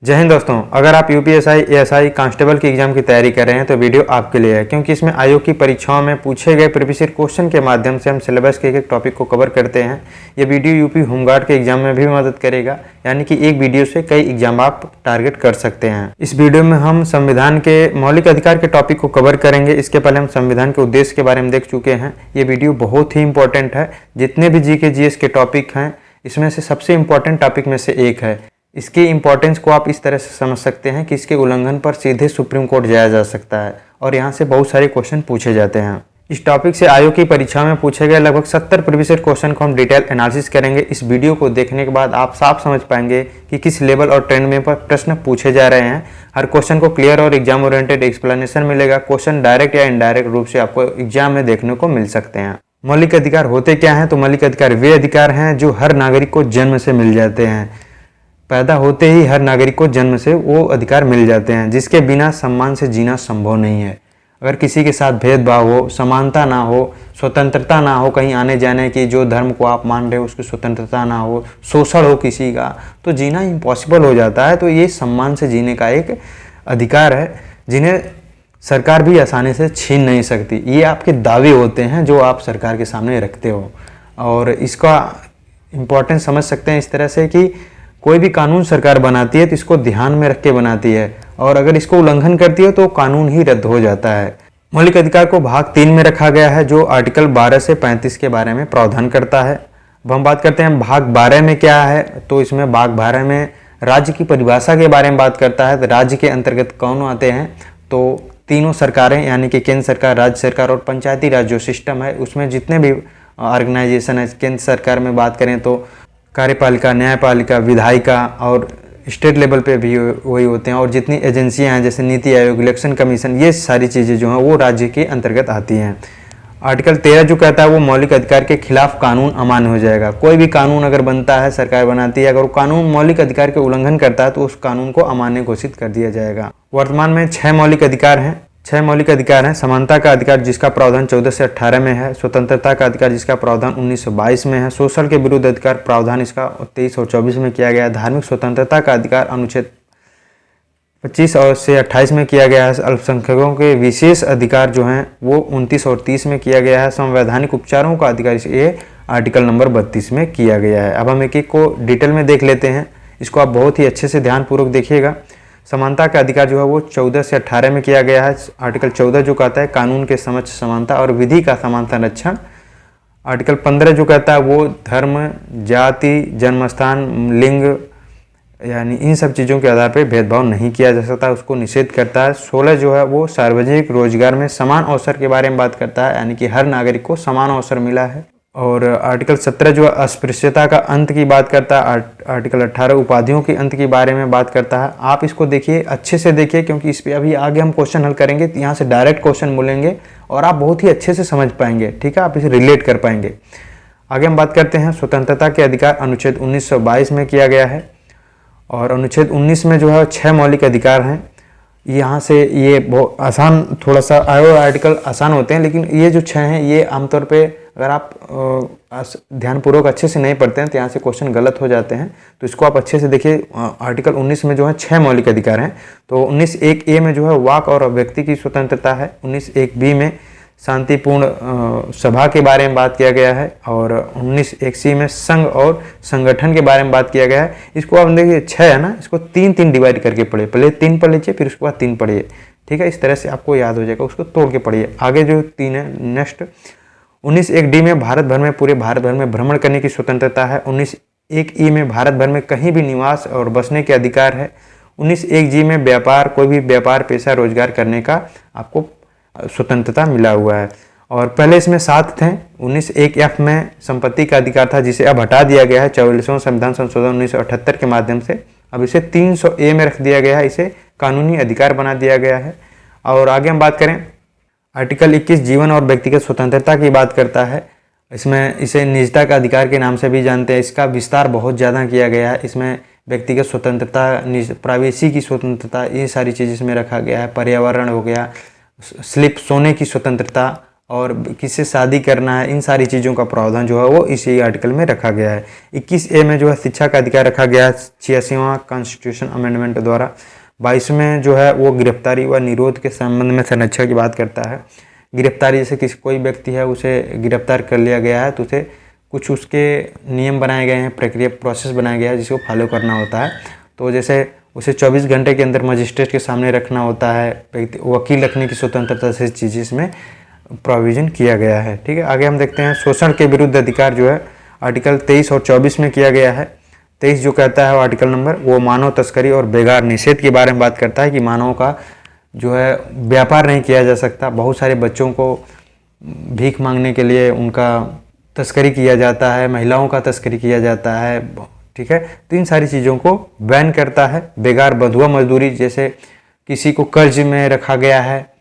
जय हिंद दोस्तों, अगर आप यूपीएसआई, एएसआई, कांस्टेबल की एग्जाम की तैयारी कर रहे हैं तो वीडियो आपके लिए है, क्योंकि इसमें आयोग की परीक्षाओं में पूछे गए प्रीवियस ईयर क्वेश्चन के माध्यम से हम सिलेबस के एक टॉपिक को कवर करते हैं। ये वीडियो यूपी होमगार्ड के एग्जाम में भी मदद करेगा, यानी कि एक वीडियो से कई एग्जाम आप टारगेट कर सकते हैं। इस वीडियो में हम संविधान के मौलिक अधिकार के टॉपिक को कवर करेंगे। इसके पहले हम संविधान के उद्देश्य के बारे में देख चुके हैं। ये वीडियो बहुत ही इंपॉर्टेंट है। जितने भी जीके जीएस के टॉपिक हैं, इसमें से सबसे इंपॉर्टेंट टॉपिक में से एक है। इसकी इंपॉर्टेंस को आप इस तरह से समझ सकते हैं कि इसके उल्लंघन पर सीधे सुप्रीम कोर्ट जाया जा सकता है और यहाँ से बहुत सारे क्वेश्चन पूछे जाते हैं। इस टॉपिक से आयोग की परीक्षा में पूछे गए लगभग 70 प्रीवियस ईयर क्वेश्चन को हम डिटेल एनालिसिस करेंगे। इस वीडियो को देखने के बाद आप साफ समझ पाएंगे कि किस लेवल और ट्रेंड में पर प्रश्न पूछे जा रहे हैं। हर क्वेश्चन को क्लियर और एग्जाम ओरिएंटेड एक्सप्लेनेशन मिलेगा। क्वेश्चन डायरेक्ट या इनडायरेक्ट रूप से आपको एग्जाम में देखने को मिल सकते हैं। मौलिक अधिकार होते क्या हैं? तो मौलिक अधिकार वे अधिकार हैं जो हर नागरिक को जन्म से मिल जाते हैं। पैदा होते ही हर नागरिक को जन्म से वो अधिकार मिल जाते हैं, जिसके बिना सम्मान से जीना संभव नहीं है। अगर किसी के साथ भेदभाव हो, समानता ना हो, स्वतंत्रता ना हो, कहीं आने जाने की, जो धर्म को आप मान रहे हो उसकी स्वतंत्रता ना हो, शोषण हो किसी का, तो जीना इम्पॉसिबल हो जाता है। तो ये सम्मान से जीने का एक अधिकार है, जिन्हें सरकार भी आसानी से छीन नहीं सकती। ये आपके दावे होते हैं जो आप सरकार के सामने रखते हो, और इसका इम्पोर्टेंस समझ सकते हैं इस तरह से कि कोई भी कानून सरकार बनाती है तो इसको ध्यान में रख के बनाती है, और अगर इसको उल्लंघन करती है तो कानून ही रद्द हो जाता है। मौलिक अधिकार को भाग 3 में रखा गया है, जो आर्टिकल 12 से 35 के बारे में प्रावधान करता है। अब हम बात करते हैं भाग 12 में क्या है। तो इसमें भाग 12 में राज्य की परिभाषा के बारे में बात करता है। तो राज्य के अंतर्गत कौन आते हैं? तो तीनों सरकारें, यानी कि केंद्र सरकार, राज्य सरकार और पंचायती राज जो सिस्टम है, उसमें जितने भी ऑर्गेनाइजेशन है, केंद्र सरकार में बात करें तो कार्यपालिका, न्यायपालिका, विधायिका, और स्टेट लेवल पे भी वही होते हैं। और जितनी एजेंसियां हैं जैसे नीति आयोग, इलेक्शन कमीशन, ये सारी चीज़ें जो हैं वो राज्य के अंतर्गत आती हैं। आर्टिकल 13 जो कहता है वो मौलिक अधिकार के खिलाफ कानून अमान्य हो जाएगा। कोई भी कानून अगर बनता है, सरकार बनाती है, अगर वो कानून मौलिक अधिकार के उल्लंघन करता है तो उस कानून को अमान्य घोषित कर दिया जाएगा। वर्तमान में 6 मौलिक अधिकार हैं। 6 मौलिक अधिकार हैं। समानता का अधिकार जिसका प्रावधान 14 से 18 में है। स्वतंत्रता का अधिकार जिसका प्रावधान 1922 में है। शोषण के विरुद्ध अधिकार प्रावधान इसका 23 और 24 में किया गया है। धार्मिक स्वतंत्रता का अधिकार अनुच्छेद 25 और से 28 में किया गया है। अल्पसंख्यकों के विशेष अधिकार जो हैं वो 29 और 30 में किया गया है। संवैधानिक उपचारों का अधिकार ये आर्टिकल नंबर 32 में किया गया है। अब हम एक एक को डिटेल में देख लेते हैं। इसको आप बहुत ही अच्छे से ध्यानपूर्वक देखिएगा। समानता का अधिकार जो है वो 14 से 18 में किया गया है। आर्टिकल 14 जो कहता है कानून के समक्ष समानता और विधि का समान संरक्षण। आर्टिकल 15 जो कहता है वो धर्म, जाति, जन्मस्थान, लिंग, यानी इन सब चीज़ों के आधार पर भेदभाव नहीं किया जा सकता, उसको निषेध करता है। 16 जो है वो सार्वजनिक रोजगार में समान अवसर के बारे में बात करता है, यानी कि हर नागरिक को समान अवसर मिला है। और आर्टिकल 17 जो अस्पृश्यता का अंत की बात करता है। आर्टिकल 18 उपाधियों के अंत के बारे में बात करता है। आप इसको देखिए, अच्छे से देखिए, क्योंकि इस पे अभी आगे हम क्वेश्चन हल करेंगे। यहाँ से डायरेक्ट क्वेश्चन मिलेंगे और आप बहुत ही अच्छे से समझ पाएंगे, ठीक है, आप इसे रिलेट कर पाएंगे। आगे हम बात करते हैं स्वतंत्रता के अधिकार अनुच्छेद 1922 में किया गया है। और अनुच्छेद 19 में जो है 6 मौलिक अधिकार हैं। यहाँ से ये बहुत आसान, थोड़ा सा आर्टिकल आसान होते हैं, लेकिन ये जो 6 हैं ये आमतौर पे अगर आप ध्यानपूर्वक अच्छे से नहीं पढ़ते हैं तो यहाँ से क्वेश्चन गलत हो जाते हैं। तो इसको आप अच्छे से देखिए। आर्टिकल 19 में जो है 6 मौलिक अधिकार हैं। तो 19(1)(a) में जो है वाक और अभिव्यक्ति की स्वतंत्रता है। 19(1)(b) में शांतिपूर्ण सभा के बारे में बात किया गया है। और 19(1)(c) में संघ और संगठन के बारे में बात किया गया है। इसको आप देखिए 6 है ना, इसको 3-3 डिवाइड करके पढ़िए। पहले 3 पढ़ लीजिए, फिर उसके बाद 3 पढ़िए, ठीक है। इस तरह से आपको याद हो जाएगा, उसको तोड़ के पढ़िए। आगे जो 3 है नेक्स्ट, 19(1)(d) में भारत भर में, पूरे भारत भर में भ्रमण करने की स्वतंत्रता है। 19(1)(e) में भारत भर में कहीं भी निवास और बसने के अधिकार है। 19(1)(g) में व्यापार, कोई भी व्यापार, पेशा, रोजगार करने का आपको स्वतंत्रता मिला हुआ है। और पहले इसमें 7 थे। 19(1)(f) में संपत्ति का अधिकार था, जिसे अब हटा दिया गया है 44वां संविधान संशोधन 1978 के माध्यम से। अब इसे 300(a) में रख दिया गया है, इसे कानूनी अधिकार बना दिया गया है। और आगे हम बात करें, आर्टिकल 21 जीवन और व्यक्तिगत स्वतंत्रता की बात करता है। इसमें इसे निजता का अधिकार के नाम से भी जानते हैं। इसका विस्तार बहुत ज़्यादा किया गया है। इसमें व्यक्तिगत स्वतंत्रता, प्राइवेसी की स्वतंत्रता, ये सारी चीज़ इसमें रखा गया है। पर्यावरण हो गया, स्लिप सोने की स्वतंत्रता, और किससे शादी करना है, इन सारी चीज़ों का प्रावधान जो है वो इसी आर्टिकल में रखा गया है। 21A में जो है शिक्षा का अधिकार रखा गया है 86वां कॉन्स्टिट्यूशन अमेंडमेंट द्वारा। 22 में जो है वो गिरफ्तारी व निरोध के संबंध में संरक्षण की बात करता है। गिरफ्तारी जैसे किसी कोई व्यक्ति है उसे गिरफ्तार कर लिया गया है तो उसे कुछ उसके नियम बनाए गए हैं, प्रक्रिया प्रोसेस बनाया गया है जिसको फॉलो करना होता है। तो जैसे उसे 24 घंटे के अंदर मजिस्ट्रेट के सामने रखना होता है, वकील रखने की स्वतंत्रता से चीज़ें इसमें प्रोविज़न किया गया है। ठीक है, आगे हम देखते हैं शोषण के विरुद्ध अधिकार जो है आर्टिकल 23 और 24 में किया गया है। 23 जो कहता है वो आर्टिकल नंबर वो मानव तस्करी और बेगार निषेध के बारे में बात करता है कि मानवों का जो है व्यापार नहीं किया जा सकता। बहुत सारे बच्चों को भीख मांगने के लिए उनका तस्करी किया जाता है, महिलाओं का तस्करी किया जाता है। ठीक है, तो इन सारी चीज़ों को बैन करता है। बेगार बंधुआ मजदूरी, जैसे किसी को कर्ज में रखा गया है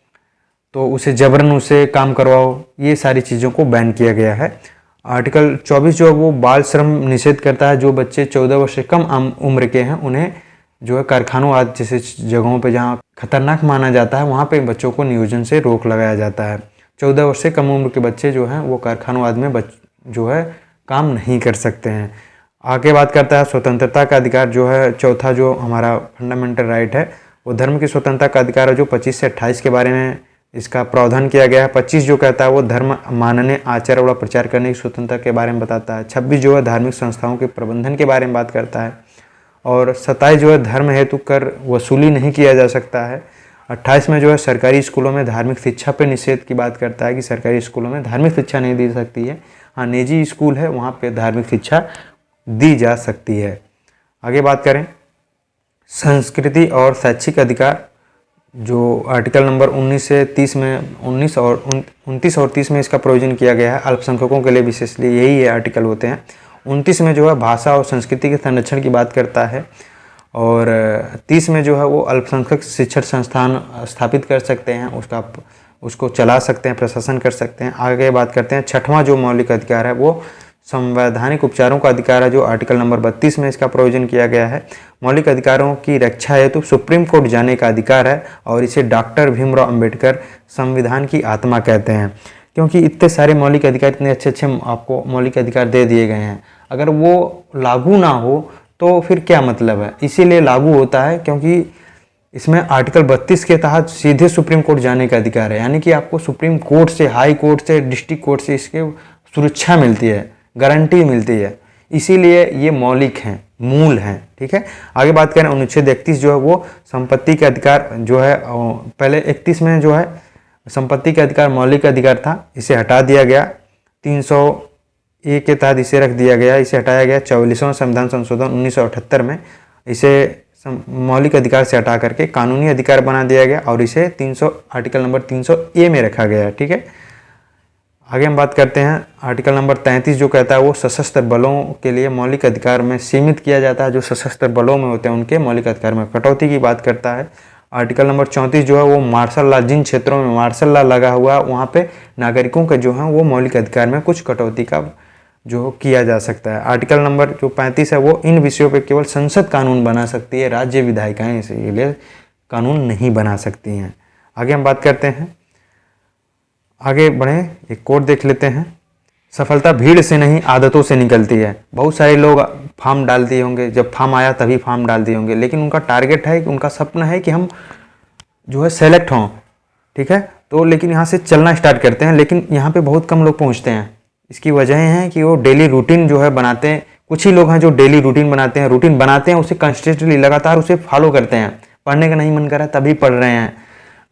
तो उसे जबरन उसे काम करवाओ, ये सारी चीज़ों को बैन किया गया है। आर्टिकल 24 जो है वो बाल श्रम निषेध करता है। जो बच्चे 14 वर्ष से कम उम्र के हैं उन्हें जो है कारखानों आदि जैसे जगहों पे जहाँ खतरनाक माना जाता है वहाँ पे बच्चों को नियोजन से रोक लगाया जाता है। 14 वर्ष से कम उम्र के बच्चे जो हैं वो कारखानों आदि में जो है काम नहीं कर सकते हैं। आगे बात करता है स्वतंत्रता का अधिकार जो है चौथा जो हमारा फंडामेंटल राइट है वो धर्म की स्वतंत्रता का अधिकार है जो 25 से 28 के बारे में इसका प्रावधान किया गया है। 25 जो कहता है वो धर्म मानने, आचरण और प्रचार करने की स्वतंत्रता के बारे में बताता है। 26 जो है धार्मिक संस्थाओं के प्रबंधन के बारे में बात करता है। और 27 जो है धर्म हेतु कर वसूली नहीं किया जा सकता है। 28 में जो है सरकारी स्कूलों में धार्मिक शिक्षा पे निषेध की बात करता है कि सरकारी स्कूलों में धार्मिक शिक्षा नहीं दी सकती है। हाँ, निजी स्कूल है वहाँ पे धार्मिक शिक्षा दी जा सकती है। आगे बात करें संस्कृति और शैक्षिक अधिकार जो आर्टिकल नंबर 19 से 30 में 29 और 30 में इसका प्रोविजन किया गया है। अल्पसंख्यकों के लिए विशेषली यही ये आर्टिकल होते हैं। 29 में जो है भाषा और संस्कृति के संरक्षण की बात करता है और 30 में जो है वो अल्पसंख्यक शिक्षण संस्थान स्थापित कर सकते हैं, उसको चला सकते हैं, प्रशासन कर सकते हैं। आगे बात करते हैं छठवां जो मौलिक अधिकार है वो संवैधानिक उपचारों का अधिकार है जो आर्टिकल नंबर 32 में इसका प्रोविजन किया गया है। मौलिक अधिकारों की रक्षा हेतु सुप्रीम कोर्ट जाने का अधिकार है और इसे डॉक्टर भीमराव अंबेडकर संविधान की आत्मा कहते हैं। क्योंकि इतने सारे मौलिक अधिकार, इतने अच्छे अच्छे आपको मौलिक अधिकार दे दिए गए हैं, अगर वो लागू ना हो तो फिर क्या मतलब है। इसीलिए लागू होता है क्योंकि इसमें आर्टिकल 32 के तहत सीधे सुप्रीम कोर्ट जाने का अधिकार है, यानी कि आपको सुप्रीम कोर्ट से, हाई कोर्ट से, डिस्ट्रिक्ट कोर्ट से इसके सुरक्षा मिलती है, गारंटी मिलती है। इसीलिए ये मौलिक हैं, मूल हैं। ठीक है, आगे बात करें अनुच्छेद 31 जो है वो संपत्ति के अधिकार जो है, पहले 31 में जो है संपत्ति के अधिकार मौलिक अधिकार था, इसे हटा दिया गया। 300A के तहत इसे रख दिया गया, इसे हटाया गया। 44वां संविधान संशोधन 1978 में इसे मौलिक अधिकार से हटा करके कानूनी अधिकार बना दिया गया और इसे आर्टिकल नंबर 300A में रखा गया। ठीक है, आगे हम बात करते हैं आर्टिकल नंबर 33 जो कहता है वो सशस्त्र बलों के लिए मौलिक अधिकार में सीमित किया जाता है। जो सशस्त्र बलों में होते हैं उनके मौलिक अधिकार में कटौती की बात करता है। आर्टिकल नंबर 34 जो है वो मार्शल लॉ, जिन क्षेत्रों में मार्शल लॉ लगा हुआ वहाँ पे नागरिकों के जो है वो मौलिक अधिकार में कुछ कटौती का जो किया जा सकता है। आर्टिकल नंबर जो 35 है वो इन विषयों पर केवल संसद कानून बना सकती है, राज्य विधायिकाएँ इसके लिए कानून नहीं बना सकती हैं। आगे हम बात करते हैं, आगे बढ़ें, एक कोट देख लेते हैं। सफलता भीड़ से नहीं आदतों से निकलती है। बहुत सारे लोग फॉर्म डाल दिए होंगे, जब फॉर्म आया तभी फॉर्म डाल दिए होंगे, लेकिन उनका टारगेट है, उनका सपना है कि हम जो है सेलेक्ट हों। ठीक है, तो लेकिन यहाँ से चलना स्टार्ट करते हैं, लेकिन यहाँ पे बहुत कम लोग पहुँचते हैं। इसकी वजह है कि वो डेली रूटीन जो है बनाते हैं। कुछ ही लोग हैं जो डेली रूटीन बनाते हैं, उसे कंसिस्टेंटली लगातार उसे फॉलो करते हैं। पढ़ने का नहीं मन कर रहा है तभी पढ़ रहे हैं,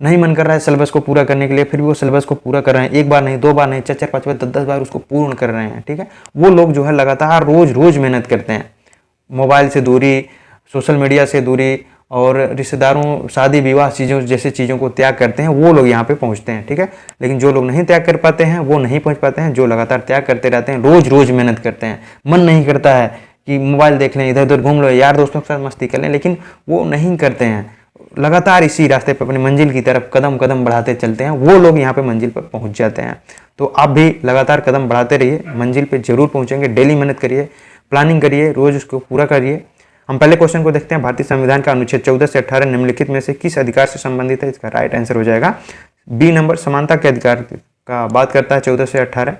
नहीं मन कर रहा है सिलेबस को पूरा करने के लिए, फिर भी वो सिलेबस को पूरा कर रहे हैं। एक बार नहीं, 2 बार नहीं, 4-4, 5 बार, 10-10 बार उसको पूर्ण कर रहे हैं। ठीक है, वो लोग जो है लगातार रोज मेहनत करते हैं। मोबाइल से दूरी, सोशल मीडिया से दूरी और रिश्तेदारों, शादी विवाह चीज़ों जैसे चीज़ों को त्याग करते हैं, वो लोग यहाँ पे पहुँचते हैं। ठीक है, लेकिन जो लोग नहीं त्याग कर पाते हैं वो नहीं पहुँच पाते हैं। जो लगातार त्याग करते रहते हैं, रोज मेहनत करते हैं, मन नहीं करता है कि मोबाइल देख लें, इधर उधर घूम लो, यार दोस्तों के साथ मस्ती कर लें, लेकिन वो नहीं करते हैं। लगातार इसी रास्ते पर अपनी मंजिल की तरफ कदम बढ़ाते चलते हैं, वो लोग यहाँ पे मंजिल पर पहुँच जाते हैं। तो आप भी लगातार कदम बढ़ाते रहिए, मंजिल पे जरूर पहुँचेंगे। डेली मेहनत करिए, प्लानिंग करिए, रोज उसको पूरा करिए। हम पहले क्वेश्चन को देखते हैं। भारतीय संविधान का अनुच्छेद 14 से 18 निम्नलिखित में से किस अधिकार से संबंधित है? इसका राइट आंसर हो जाएगा बी नंबर, समानता के अधिकार का बात करता है 14 से 18।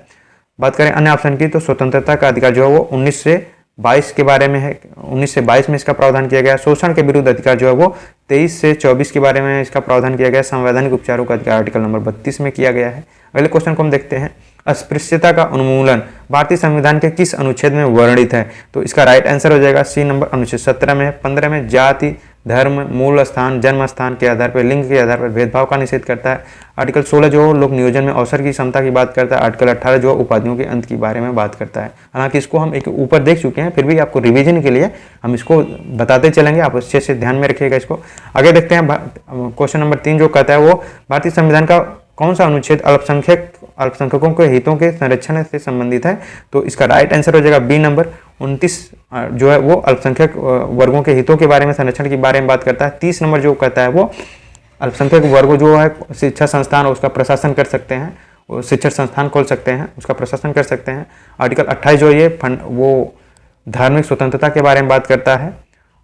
बात करें अन्य ऑप्शन की तो स्वतंत्रता का अधिकार जो है वो 19 से 22 के बारे में है, 19 से 22 में इसका प्रावधान किया गया। शोषण के विरुद्ध अधिकार जो है वो 23 से 24 के बारे में इसका प्रावधान किया गया। संवैधानिक उपचारों का अधिकार आर्टिकल नंबर 32 में किया गया है। अगले क्वेश्चन को हम देखते हैं, अस्पृश्यता का उन्मूलन भारतीय संविधान के किस अनुच्छेद में वर्णित है? तो इसका राइट आंसर हो जाएगा सी नंबर, अनुच्छेद 17 में। 15 में जाति, धर्म, मूल स्थान, जन्म स्थान के आधार पर, लिंग के आधार पर भेदभाव का निषेध करता है। आर्टिकल 16 जो लोक नियोजन में अवसर की क्षमता की बात करता है। आर्टिकल 18 जो उपाधियों के अंत के बारे में बात करता है। हालांकि इसको हम एक ऊपर देख चुके हैं, फिर भी आपको रिवीजन के लिए हम इसको बताते चलेंगे, आप अच्छे से ध्यान में रखिएगा इसको। आगे देखते हैं क्वेश्चन नंबर 3 जो कहता है वो भारतीय संविधान का कौन सा अनुच्छेद अल्पसंख्यकों के हितों के संरक्षण से संबंधित है? तो इसका राइट आंसर हो जाएगा बी नंबर 29 जो है वो अल्पसंख्यक वर्गों के हितों के बारे में, संरक्षण के बारे में बात करता है। 30 नंबर जो कहता है वो अल्पसंख्यक वर्ग जो है शिक्षा संस्थान उसका प्रशासन कर सकते हैं, वो शिक्षण संस्थान खोल सकते हैं, उसका प्रशासन कर सकते हैं। आर्टिकल 28 जो ये वो धार्मिक स्वतंत्रता के बारे में बात करता है।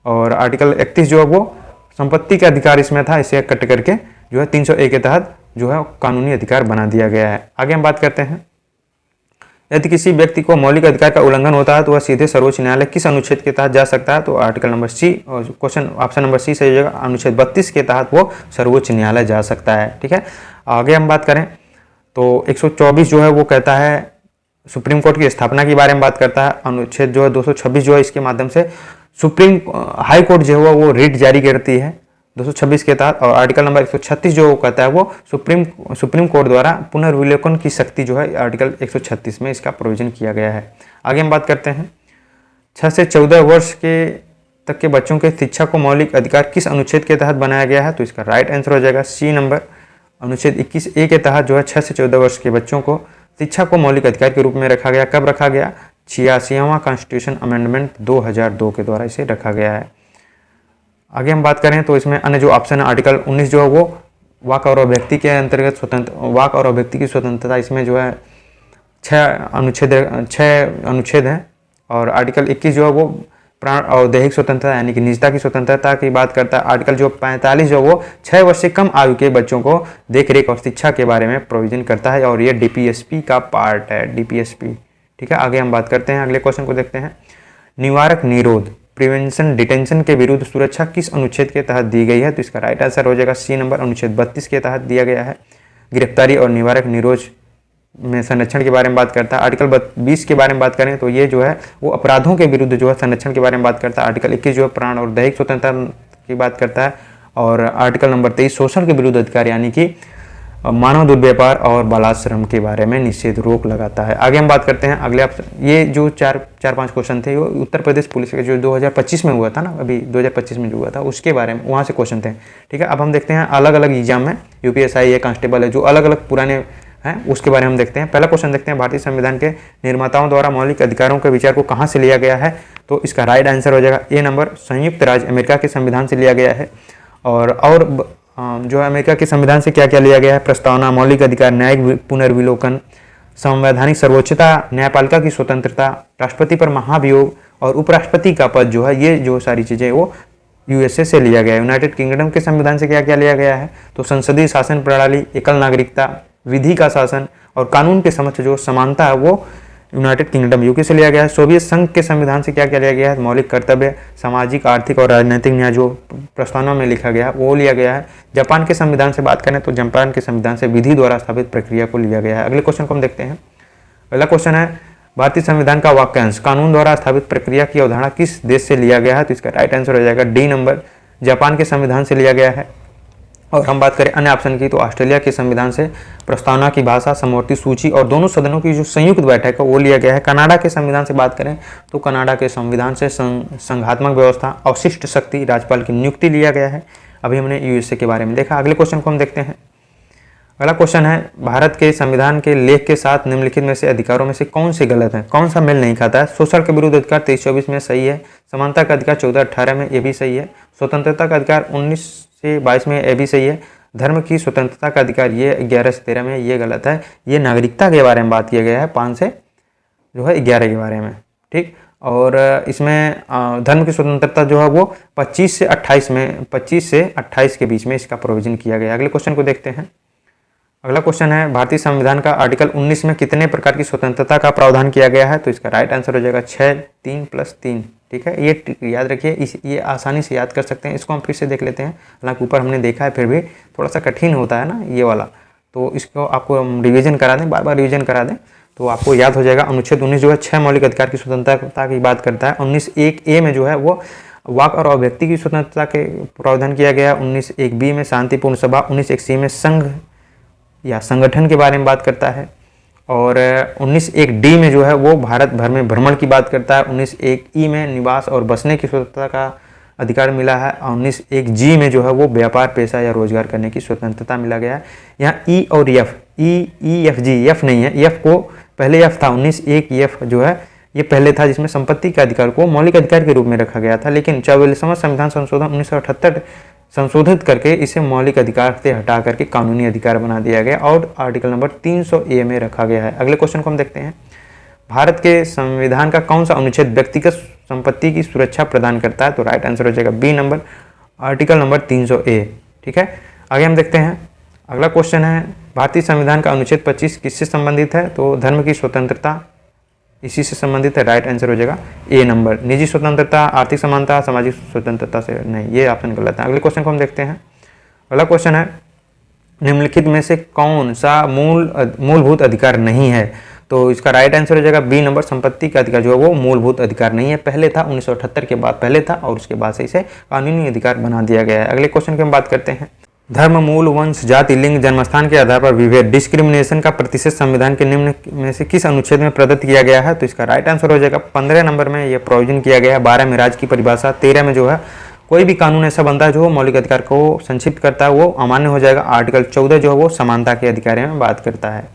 और आर्टिकल 31 जो है वो संपत्ति के अधिकार इसमें था, इसे कट करके जो है 301 के तहत जो है कानूनी अधिकार बना दिया गया है। आगे हम बात करते हैं, यदि किसी व्यक्ति को मौलिक अधिकार का उल्लंघन होता है तो वह सीधे सर्वोच्च न्यायालय किस अनुच्छेद के तहत जा सकता है? तो article number C, question option number C सही हो जाएगा, अनुच्छेद 32 के तहत वो सर्वोच्च न्यायालय जा सकता है। ठीक है, आगे हम बात करें तो 124 जो है वो कहता है सुप्रीम कोर्ट की स्थापना के बारे में बात करता है। अनुच्छेद जो है 226 जो है इसके माध्यम से सुप्रीम हाई कोर्ट जो है वो रिट जारी करती है 226 के तहत। और आर्टिकल नंबर 136 जो कहता है वो सुप्रीम कोर्ट द्वारा पुनर्विलोकन की शक्ति जो है आर्टिकल 136 में इसका प्रोविजन किया गया है। आगे हम बात करते हैं 6 से 14 वर्ष के तक के बच्चों के शिक्षा को मौलिक अधिकार किस अनुच्छेद के तहत बनाया गया है? तो इसका राइट आंसर हो जाएगा सी नंबर, अनुच्छेद 21A के तहत जो है 6 से 14 वर्ष के बच्चों को शिक्षा को मौलिक अधिकार के रूप में रखा गया। कब रखा गया? 86वां कॉन्स्टिट्यूशन अमेंडमेंट 2002 के द्वारा इसे रखा गया है। आगे हम बात करें तो इसमें अन्य जो ऑप्शन है आर्टिकल 19 जो है वो वाक और अभिव्यक्ति के अंतर्गत वाक और अभिव्यक्ति की स्वतंत्रता, इसमें जो है 6 अनुच्छेद हैं। और आर्टिकल 21 जो है वो प्राण और दैहिक स्वतंत्रता यानी कि निजता की स्वतंत्रता की बात करता है। आर्टिकल जो 45 जो वो 6 वर्ष से कम आयु के बच्चों को देखरेख और शिक्षा के बारे में प्रोविजन करता है और ये DPSP का पार्ट है, DPSP। ठीक है, आगे हम बात करते हैं, अगले क्वेश्चन को देखते हैं। निवारक निरोध प्रिवेंशन डिटेंशन के विरुद्ध सुरक्षा किस अनुच्छेद के तहत दी गई है? तो इसका राइट आंसर हो जाएगा सी नंबर, अनुच्छेद 32 के तहत दिया गया है। गिरफ्तारी और निवारक निरोध में संरक्षण के बारे में बात करता है। आर्टिकल 20 के बारे में बात करें तो ये जो है वो अपराधों के विरुद्ध जो है संरक्षण के बारे में बात करता है। आर्टिकल 21 जो है प्राण और दैहिक स्वतंत्रता की बात करता है। और आर्टिकल नंबर 23 शोषण के विरुद्ध अधिकार यानी कि मानव दुर्व्यापार और बालाश्रम के बारे में निषेध रोक लगाता है। आगे हम बात करते हैं अगले ये जो चार पांच क्वेश्चन थे वो उत्तर प्रदेश पुलिस का जो 2025 में हुआ था ना, अभी 2025 में जो हुआ था उसके बारे में, वहाँ से क्वेश्चन थे। ठीक है, अब हम देखते हैं अलग अलग एग्जाम में UPSI है, कांस्टेबल है, जो अलग अलग पुराने हैं उसके बारे में हम देखते हैं। पहला क्वेश्चन देखते हैं, भारतीय संविधान के निर्माताओं द्वारा मौलिक अधिकारों के विचार को कहाँ से लिया गया है? तो इसका राइट आंसर हो जाएगा ए नंबर, संयुक्त राज्य अमेरिका के संविधान से लिया गया है। और जो अमेरिका के संविधान से क्या क्या लिया गया है? प्रस्तावना, मौलिक अधिकार, न्यायिक पुनर्विलोकन, संवैधानिक सर्वोच्चता, न्यायपालिका की स्वतंत्रता, राष्ट्रपति पर महाभियोग और उपराष्ट्रपति का पद जो है, ये जो सारी चीज़ें वो USA से लिया गया है। यूनाइटेड किंगडम के संविधान से क्या क्या लिया गया है? तो संसदीय शासन प्रणाली, एकल नागरिकता, विधि का शासन और कानून के समक्ष जो समानता है वो यूनाइटेड किंगडम UK से लिया गया है। सोवियत संघ के संविधान से क्या क्या लिया गया है? मौलिक कर्तव्य, सामाजिक, आर्थिक और राजनीतिक न्याय जो प्रस्तावना में लिखा गया है वो लिया गया है। जापान के संविधान से बात करें तो जापान के संविधान से विधि द्वारा स्थापित प्रक्रिया को लिया गया है। अगले क्वेश्चन को हम देखते हैं। अगला क्वेश्चन है, भारतीय संविधान का वाक्यांश कानून द्वारा स्थापित प्रक्रिया की अवधारणा किस देश से लिया गया है? तो इसका राइट आंसर हो जाएगा डी नंबर, जापान के संविधान से लिया गया है। और हम बात करें अन्य ऑप्शन की तो ऑस्ट्रेलिया के संविधान से प्रस्तावना की भाषा, समवर्ती सूची और दोनों सदनों की जो संयुक्त बैठक है वो लिया गया है। कनाडा के संविधान से बात करें तो कनाडा के संविधान से संघात्मक व्यवस्था, अवशिष्ट शक्ति, राज्यपाल की नियुक्ति लिया गया है। अभी हमने USA के बारे में देखा। अगले क्वेश्चन को हम देखते हैं। अगला क्वेश्चन है, भारत के संविधान के लेख के साथ निम्नलिखित में से अधिकारों में से कौन से गलत है? कौन सा मेल नहीं खाता है? शोषण के विरुद्ध अधिकार 23-24 में सही है। समानता का अधिकार 14-18 में, ये भी सही है। स्वतंत्रता का अधिकार 19 से 22 में, ये भी सही है। धर्म की स्वतंत्रता का अधिकार ये 11 से 13 में, ये गलत है। ये नागरिकता के बारे में बात किया गया है 5 से जो है 11 के बारे में। ठीक, और इसमें धर्म की स्वतंत्रता जो है वो 25 से 28 में, 25 से 28 के बीच में इसका प्रोविजन किया गया है। अगले क्वेश्चन को देखते हैं। अगला क्वेश्चन है भारतीय संविधान का आर्टिकल 19 में कितने प्रकार की स्वतंत्रता का प्रावधान किया गया है? तो इसका राइट आंसर हो जाएगा 6, 3 + 3। ठीक है, ये याद रखिए, ये आसानी से याद कर सकते हैं। इसको हम फिर से देख लेते हैं, हालांकि ऊपर हमने देखा है फिर भी थोड़ा सा कठिन होता है ना ये वाला, तो इसको आपको हम रिविजन करा दें, बार बार रिविजन करा दें तो आपको याद हो जाएगा। अनुच्छेद 19 जो है 6 मौलिक अधिकार की स्वतंत्रता की बात करता है। 19(1)(a) में जो है वो वाक और अभिव्यक्ति की स्वतंत्रता के प्रावधान किया गया। 19(1)(b) में शांतिपूर्ण सभा, 19(1)(c) में संघ या संगठन के बारे में बात करता है, और 19(1)(d) में जो है वो भारत भर में भ्रमण की बात करता है। 19(1)(e) में निवास और बसने की स्वतंत्रता का अधिकार मिला है। 19(1)(g) में जो है वो व्यापार, पेशा या रोजगार करने की स्वतंत्रता मिला गया है। यहाँ ई और एफ, EEFG, एफ नहीं है, एफ को पहले एफ था, 19(1)(f) जो है ये पहले था, जिसमें संपत्ति के अधिकार को मौलिक अधिकार के रूप में रखा गया था, लेकिन 44वां संविधान संशोधन 1978 संशोधित करके इसे मौलिक अधिकार से हटा करके कानूनी अधिकार बना दिया गया और आर्टिकल नंबर 300(a) में रखा गया है। अगले क्वेश्चन को हम देखते हैं, भारत के संविधान का कौन सा अनुच्छेद व्यक्तिगत संपत्ति की सुरक्षा प्रदान करता है? तो राइट आंसर हो जाएगा B number, article number 300(a). ठीक है, आगे हम देखते हैं। अगला क्वेश्चन है, भारतीय संविधान का अनुच्छेद 25 किससे संबंधित है? तो धर्म की स्वतंत्रता इसी से संबंधित है। राइट आंसर हो जाएगा ए नंबर। निजी स्वतंत्रता, आर्थिक समानता, सामाजिक स्वतंत्रता से नहीं, ये ऑप्शन गलत है। अगले क्वेश्चन को हम देखते हैं। अगला क्वेश्चन है, निम्नलिखित में से कौन सा मूलभूत अधिकार नहीं है? तो इसका राइट आंसर हो जाएगा बी नंबर, संपत्ति का अधिकार जो है वो मूलभूत अधिकार नहीं है। पहले था 1978 के बाद पहले था और उसके बाद से इसे कानूनी अधिकार बना दिया गया है। अगले क्वेश्चन की हम बात करते हैं, धर्म, मूल, वंश, जाति, लिंग, जन्मस्थान के आधार पर विभेद, डिस्क्रिमिनेशन का प्रतिशत संविधान के निम्न में से किस अनुच्छेद में प्रदत्त किया गया है? तो इसका राइट आंसर हो जाएगा 15 नंबर में यह प्रोविजन किया गया है। 12 में राज्य की परिभाषा, 13 में जो है कोई भी कानून ऐसा बनता है जो मौलिक अधिकार को संक्षिप्त करता है वो अमान्य हो जाएगा। आर्टिकल 14 जो है वो समानता के अधिकार में बात करता है।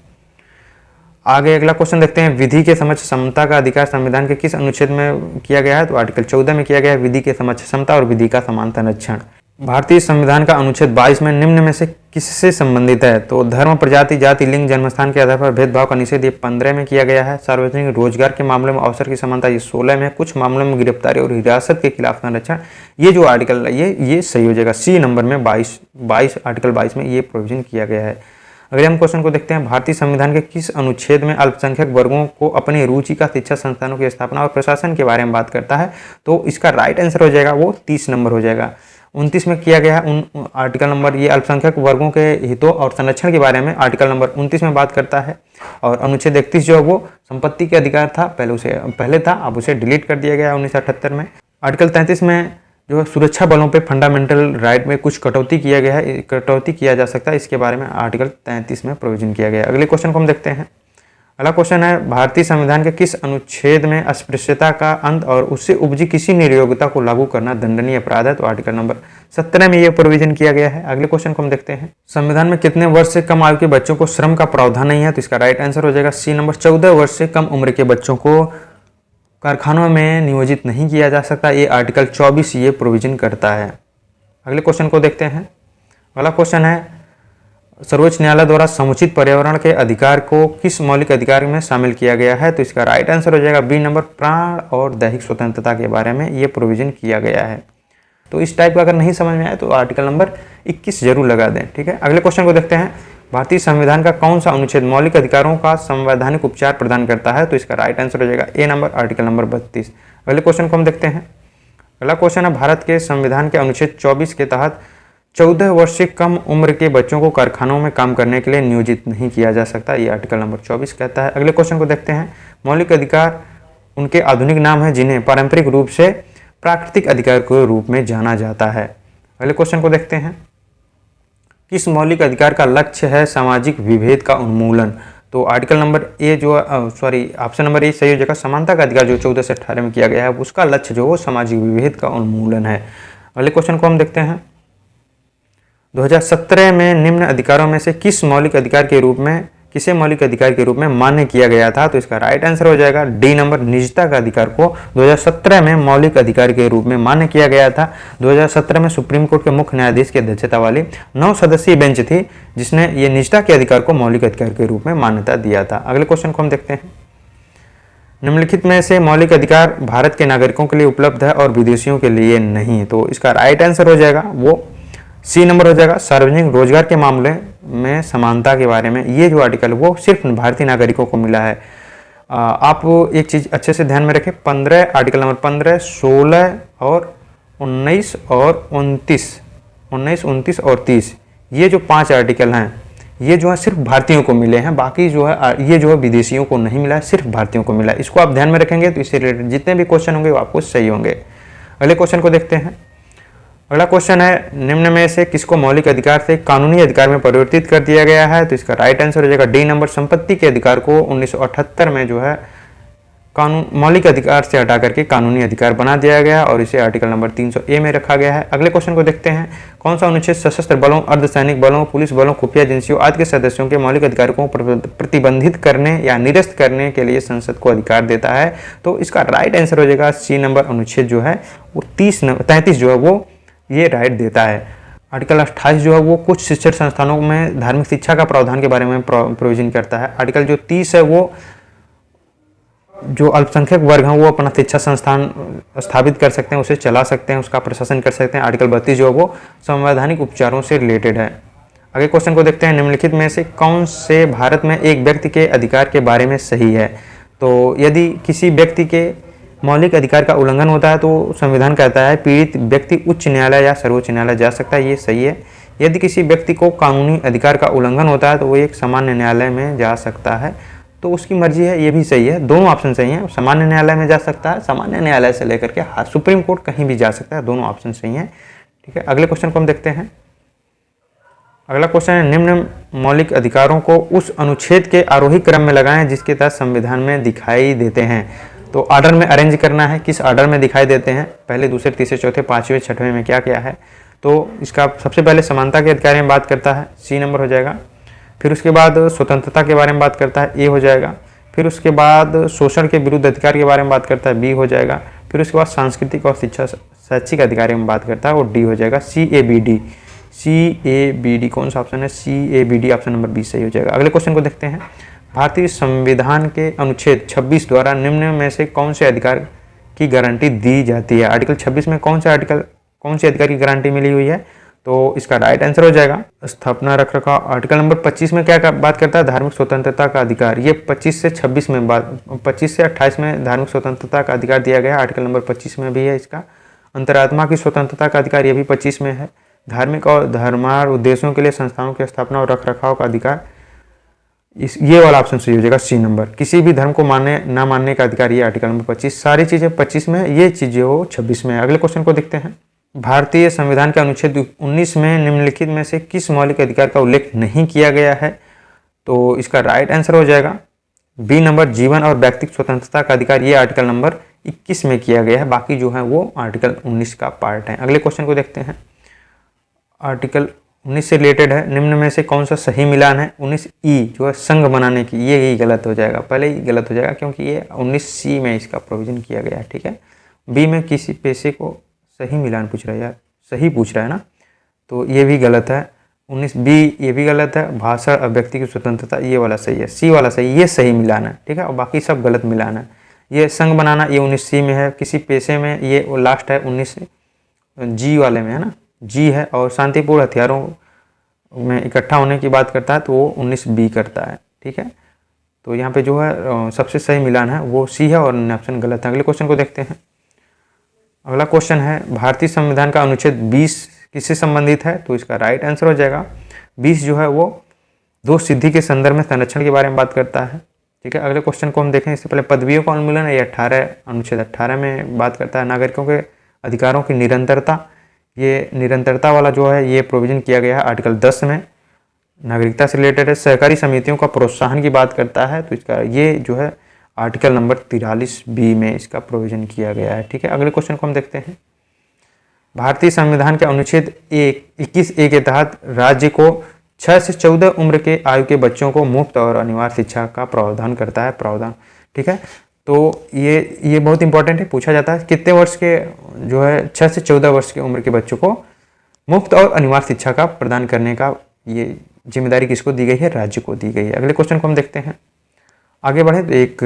आगे अगला क्वेश्चन देखते हैं, विधि के समक्ष समता का अधिकार संविधान के किस अनुच्छेद में किया गया है? तो आर्टिकल 14 में किया गया है, विधि के समक्ष समता और विधि का समान संरक्षण। भारतीय संविधान का अनुच्छेद 22 में निम्न में से किससे संबंधित है? तो धर्म, प्रजाति, जाति, लिंग, जन्मस्थान के आधार पर भेदभाव का निषेध, ये 15 में किया गया है। सार्वजनिक रोजगार के मामले में अवसर की समानता, ये 16 में। कुछ मामलों में गिरफ्तारी और हिरासत के खिलाफ संरक्षण, ये जो आर्टिकल ये सही हो जाएगा सी नंबर में, 22 आर्टिकल 22 में ये प्रोविजन किया गया है। अगले हम क्वेश्चन को देखते हैं, भारतीय संविधान के किस अनुच्छेद में अल्पसंख्यक वर्गों को अपनी रुचि का शिक्षा संस्थानों की स्थापना और प्रशासन के बारे में बात करता है? तो इसका राइट आंसर हो जाएगा वो 30 नंबर हो जाएगा। 29 में किया गया है आर्टिकल नंबर, ये अल्पसंख्यक वर्गों के हितों और संरक्षण के बारे में आर्टिकल नंबर 29 में बात करता है। और अनुच्छेद 31 जो है वो संपत्ति के अधिकार था, पहले था, अब उसे डिलीट कर दिया गया 1978 में। आर्टिकल 33 में जो है सुरक्षा बलों पे फंडामेंटल राइट में कुछ कटौती किया गया है, कटौती किया जा सकता है, इसके बारे में आर्टिकल 33 में प्रोविजन किया गया है। अगले क्वेश्चन को हम देखते हैं। अगला क्वेश्चन है, भारतीय संविधान के किस अनुच्छेद में अस्पृश्यता का अंत और उससे उपजी किसी निर्योग्यता को लागू करना दंडनीय अपराध है? तो आर्टिकल नंबर 17 में यह प्रोविजन किया गया है। अगले क्वेश्चन को हम देखते हैं, संविधान में कितने वर्ष से कम आयु के बच्चों को श्रम का प्रावधान नहीं है? तो इसका राइट आंसर हो जाएगा सी नंबर, 14 वर्ष से कम उम्र के बच्चों को कारखानों में नियोजित नहीं किया जा सकता, ये आर्टिकल 24 ये प्रोविजन करता है। अगले क्वेश्चन को देखते हैं। अगला क्वेश्चन है, सर्वोच्च न्यायालय द्वारा समुचित पर्यावरण के अधिकार को किस मौलिक अधिकार में शामिल किया गया है? तो इसका राइट आंसर हो जाएगा बी नंबर, प्राण और दैहिक स्वतंत्रता के बारे में ये प्रोविजन किया गया है। तो इस टाइप का अगर नहीं समझ में आए तो आर्टिकल नंबर 21 जरूर लगा दें। ठीक है, अगले क्वेश्चन को देखते हैं, भारतीय संविधान का कौन सा अनुच्छेद मौलिक अधिकारों का संवैधानिक उपचार प्रदान करता है? तो इसका राइट आंसर हो जाएगा ए नंबर, आर्टिकल नंबर 32। अगले क्वेश्चन को हम देखते हैं। अगला क्वेश्चन है, भारत के संविधान के अनुच्छेद 24 के तहत 14 वर्ष से कम उम्र के बच्चों को कारखानों में काम करने के लिए नियोजित नहीं किया जा सकता, ये आर्टिकल नंबर 24 कहता है। अगले क्वेश्चन को देखते हैं, मौलिक अधिकार उनके आधुनिक नाम है जिन्हें पारंपरिक रूप से प्राकृतिक अधिकार के रूप में जाना जाता है। अगले क्वेश्चन को देखते हैं, किस मौलिक अधिकार का लक्ष्य है सामाजिक विभेद का उन्मूलन? तो आर्टिकल नंबर ए जो ऑप्शन नंबर ए सही हो जाएगा, समानता का अधिकार जो 14 से 18 में किया गया है उसका लक्ष्य जो वो सामाजिक विभेद का उन्मूलन है। अगले क्वेश्चन को हम देखते हैं, 2017 में निम्न अधिकारों में से किसे मौलिक अधिकार के रूप में मान्य किया गया था? तो इसका राइट आंसर हो जाएगा डी नंबर, निजता का अधिकार को 2017 में मौलिक अधिकार के रूप में मान्य किया गया था। 2017 में सुप्रीम कोर्ट के मुख्य न्यायाधीश की अध्यक्षता वाली 9 सदस्यीय बेंच थी जिसने ये निजता के अधिकार को मौलिक अधिकार के रूप में मान्यता दिया था। अगले क्वेश्चन को हम देखते हैं, निम्नलिखित में से मौलिक अधिकार भारत के नागरिकों के लिए उपलब्ध है और विदेशियों के लिए नहीं। तो इसका राइट आंसर हो जाएगा वो सी नंबर हो जाएगा सार्वजनिक रोजगार के मामले में समानता के बारे में। ये जो आर्टिकल वो सिर्फ भारतीय नागरिकों को मिला है। आप एक चीज़ अच्छे से ध्यान में रखें, 15 आर्टिकल नंबर 15, 16 और 19 और 29 और 30, ये जो 5 आर्टिकल हैं ये जो है सिर्फ भारतीयों को मिले हैं। बाकी जो है ये जो है विदेशियों को नहीं मिला है, सिर्फ भारतीयों को मिला है। इसको आप ध्यान में रखेंगे तो इससे रिलेटेड जितने भी क्वेश्चन होंगे वो आपको सही होंगे। अगले क्वेश्चन को देखते हैं। अगला क्वेश्चन है, निम्न में से किसको मौलिक अधिकार से कानूनी अधिकार में परिवर्तित कर दिया गया है? तो इसका राइट आंसर हो जाएगा डी नंबर। संपत्ति के अधिकार को 1978 में जो है कानून मौलिक अधिकार से हटा करके कानूनी अधिकार बना दिया गया और इसे आर्टिकल नंबर 300A में रखा गया है। अगले क्वेश्चन को देखते हैं। कौन सा अनुच्छेद सशस्त्र बलों, अर्धसैनिक बलों, पुलिस बलों, खुफिया एजेंसियों आदि के सदस्यों के मौलिक अधिकारों को प्रतिबंधित करने या निरस्त करने के लिए संसद को अधिकार देता है? तो इसका राइट आंसर हो जाएगा सी नंबर। अनुच्छेद जो है वो 33 जो है वो ये राइट देता है। आर्टिकल 28 जो है वो कुछ शिक्षण संस्थानों में धार्मिक शिक्षा का प्रावधान के बारे में प्रोविजन करता है। आर्टिकल जो 30 है वो जो अल्पसंख्यक वर्ग हैं वो अपना शिक्षा संस्थान स्थापित कर सकते हैं, उसे चला सकते हैं, उसका प्रशासन कर सकते हैं। आर्टिकल 32 जो है वो संवैधानिक उपचारों से रिलेटेड है। आगे क्वेश्चन को देखते हैं। निम्नलिखित में से कौन से भारत में एक व्यक्ति के अधिकार के बारे में सही है? तो यदि किसी व्यक्ति के मौलिक अधिकार का उल्लंघन होता है तो संविधान कहता है पीड़ित व्यक्ति उच्च न्यायालय या सर्वोच्च न्यायालय जा सकता है, ये सही है। यदि किसी व्यक्ति को कानूनी अधिकार का उल्लंघन होता है तो वो एक सामान्य न्यायालय में जा सकता है, तो उसकी मर्जी है, ये भी सही है। दोनों ऑप्शन सही हैं। सामान्य न्यायालय में जा सकता है, सामान्य न्यायालय से लेकर के सुप्रीम कोर्ट कहीं भी जा सकता है, दोनों ऑप्शन सही हैं। ठीक है, अगले क्वेश्चन को हम देखते हैं। अगला क्वेश्चन है, निम्न मौलिक अधिकारों को उस अनुच्छेद के आरोही क्रम में लगाएं जिसके तहत संविधान में दिखाई देते हैं। तो ऑर्डर में अरेंज करना है, किस ऑर्डर में दिखाई देते हैं, पहले, दूसरे, तीसरे, चौथे, पांचवें, छठवें में क्या क्या है। तो इसका सबसे पहले समानता के अधिकार में बात करता है, सी नंबर हो जाएगा। फिर उसके बाद स्वतंत्रता के बारे में बात करता है, ए हो जाएगा। फिर उसके बाद शोषण के विरुद्ध अधिकार के बारे में बात करता है, बी हो जाएगा। फिर उसके बाद सांस्कृतिक और शिक्षा शैक्षिक अधिकार में बात करता है और डी हो जाएगा। CABD कौन सा ऑप्शन है? CABD ऑप्शन नंबर बी सही हो जाएगा। अगले क्वेश्चन को देखते हैं। भारतीय संविधान के अनुच्छेद 26 द्वारा निम्न में से कौन से अधिकार की गारंटी दी जाती है? आर्टिकल 26 में कौन से अधिकार की गारंटी मिली हुई है? तो इसका राइट आंसर हो जाएगा स्थापना रख रखाव। आर्टिकल नंबर 25 में क्या बात करता है? धार्मिक स्वतंत्रता का अधिकार। ये 25 से 28 में धार्मिक स्वतंत्रता का अधिकार दिया गया। आर्टिकल नंबर 25 में भी है इसका। अंतरात्मा की स्वतंत्रता का अधिकार ये भी 25 में है। धार्मिक और धर्मार्थ उद्देश्यों के लिए संस्थाओं की स्थापना और रख रखाव का अधिकार, ये वाला ऑप्शन सही हो जाएगा, सी नंबर। किसी भी धर्म को मानने ना मानने का अधिकार, ये आर्टिकल नंबर 25। सारी चीज़ें 25 में है, ये चीज़ें वो 26 में है। अगले क्वेश्चन को देखते हैं। भारतीय संविधान के अनुच्छेद 19 में निम्नलिखित में से किस मौलिक अधिकार का उल्लेख नहीं किया गया है? तो इसका राइट आंसर हो जाएगा बी नंबर, जीवन और व्यक्तिगत स्वतंत्रता का अधिकार। ये आर्टिकल नंबर 21 में किया गया है, बाकी जो है वो आर्टिकल 19 का पार्ट है। अगले क्वेश्चन को देखते हैं। आर्टिकल 19 से रिलेटेड है, निम्न में से कौन सा सही मिलान है? 19E जो है संघ बनाने की, ये ही गलत हो जाएगा, पहले ही गलत हो जाएगा क्योंकि ये 19C में इसका प्रोविजन किया गया है। ठीक है, बी में किसी पेशे को सही मिलान पूछ रहा है यार, सही पूछ रहा है ना, तो ये भी गलत है। 19B ये भी गलत है। भाषा अभिव्यक्ति की स्वतंत्रता, ये वाला सही है, सी वाला सही, ये सही मिलान है। ठीक है, और बाकी सब गलत मिलान है। ये संघ बनाना, ये 19C में है। किसी पेशे में, ये लास्ट है 19G वाले में है ना, जी है। और शांतिपूर्ण हथियारों में इकट्ठा होने की बात करता है तो वो 19B करता है। ठीक है, तो यहाँ पे जो है सबसे सही मिलान है वो सी है और ऑप्शन गलत है। अगले क्वेश्चन को देखते हैं। अगला क्वेश्चन है, भारतीय संविधान का अनुच्छेद 20 किससे संबंधित है? तो इसका राइट आंसर हो जाएगा 20 जो है वो दो सिद्धि के संदर्भ में संरक्षण के बारे में बात करता है। ठीक है, अगले क्वेश्चन को हम देखें। इससे पहले पदवियों का उन्मूलन है, ये अनुच्छेद 18 में बात करता है। नागरिकों के अधिकारों की निरंतरता, ये निरंतरता वाला जो है ये प्रोविजन किया गया है आर्टिकल 10 में, नागरिकता से रिलेटेड है। सहकारी समितियों का प्रोत्साहन की बात करता है, तो इसका ये जो है आर्टिकल नंबर 43B में इसका प्रोविजन किया गया है। ठीक है, अगले क्वेश्चन को हम देखते हैं। भारतीय संविधान के अनुच्छेद 21A के तहत राज्य को 6 से 14 उम्र के आयु के बच्चों को मुफ्त और अनिवार्य शिक्षा का प्रावधान करता है, प्रावधान। ठीक है, तो ये बहुत इंपॉर्टेंट है, पूछा जाता है कितने वर्ष के जो है 6 से 14 वर्ष की उम्र के बच्चों को मुफ्त और अनिवार्य शिक्षा का प्रदान करने का ये जिम्मेदारी किसको दी गई है? राज्य को दी गई है। अगले क्वेश्चन को हम देखते हैं। आगे बढ़े तो एक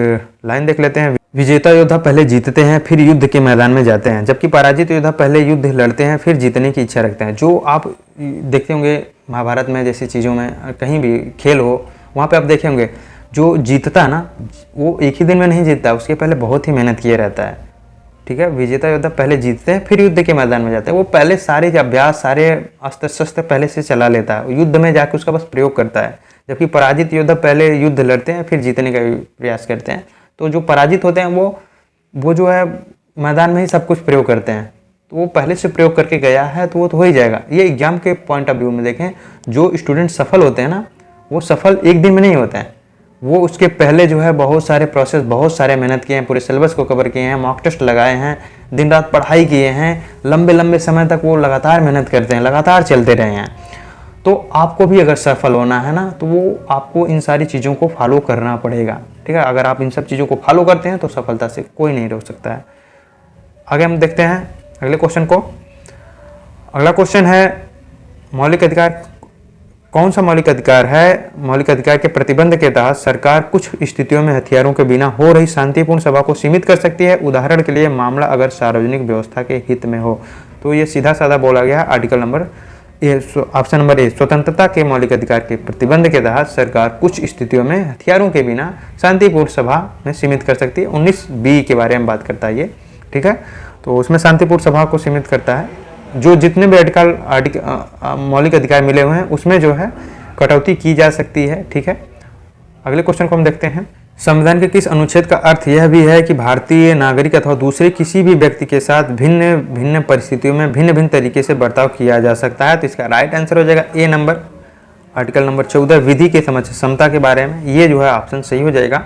लाइन देख लेते हैं। विजेता योद्धा पहले जीतते हैं फिर युद्ध के मैदान में जाते हैं, जबकि पराजित योद्धा पहले युद्ध लड़ते हैं फिर जीतने की इच्छा रखते हैं। जो आप देखते होंगे महाभारत में जैसी चीज़ों में, कहीं भी खेल हो वहाँ पे आप देखे होंगे जो जीतता है ना वो एक ही दिन में नहीं जीतता, उसके पहले बहुत ही मेहनत किए रहता है। ठीक है, विजेता योद्धा पहले जीतते हैं फिर युद्ध के मैदान में जाते हैं। वो पहले सारे अभ्यास सारे अस्त्र शस्त्र पहले से चला लेता है, युद्ध में जाकर उसका बस प्रयोग करता है। जबकि पराजित योद्धा पहले युद्ध लड़ते हैं फिर जीतने का प्रयास करते हैं। तो जो पराजित होते हैं वो जो है मैदान में ही सब कुछ प्रयोग करते हैं, तो वो पहले से प्रयोग करके गया है तो वो तो हो ही जाएगा। ये एग्जाम के पॉइंट ऑफ व्यू में देखें, जो स्टूडेंट सफल होते हैं ना वो सफल एक दिन में नहीं होते हैं, वो उसके पहले जो है बहुत सारे प्रोसेस, बहुत सारे मेहनत किए हैं, पूरे सिलेबस को कवर किए हैं, मॉक टेस्ट लगाए हैं, दिन रात पढ़ाई किए हैं, लंबे लंबे समय तक वो लगातार मेहनत करते हैं, लगातार चलते रहे हैं। तो आपको भी अगर सफल होना है ना तो वो आपको इन सारी चीज़ों को फॉलो करना पड़ेगा। ठीक है, अगर आप इन सब चीज़ों को फॉलो करते हैं तो सफलता से कोई नहीं रोक सकता है। आगे हम देखते हैं अगले क्वेश्चन को। अगला क्वेश्चन है मौलिक अधिकार। कौन सा मौलिक अधिकार है? मौलिक अधिकार के प्रतिबंध के तहत सरकार कुछ स्थितियों में हथियारों के बिना हो रही शांतिपूर्ण सभा को सीमित कर सकती है। उदाहरण के लिए मामला अगर सार्वजनिक व्यवस्था के हित में हो। तो ये सीधा साधा बोला गया है article number option number A, स्वतंत्रता के मौलिक अधिकार के प्रतिबंध के तहत सरकार कुछ स्थितियों में हथियारों के बिना शांतिपूर्ण सभा में सीमित कर सकती है। 19B के बारे में बात करता है ये। ठीक है, तो उसमें शांतिपूर्ण सभा को सीमित करता है। जो जितने भी मौलिक अधिकार मिले हुए हैं उसमें जो है कटौती की जा सकती है। ठीक है, अगले क्वेश्चन को हम देखते हैं। संविधान के किस अनुच्छेद का अर्थ यह भी है कि भारतीय नागरिक अथवा दूसरे किसी भी व्यक्ति के साथ भिन्न भिन्न परिस्थितियों में भिन्न भिन्न तरीके से बर्ताव किया जा सकता है? तो इसका राइट आंसर हो जाएगा ए नंबर, आर्टिकल नंबर 14 विधि के समता के बारे में। ये जो है ऑप्शन सही हो जाएगा।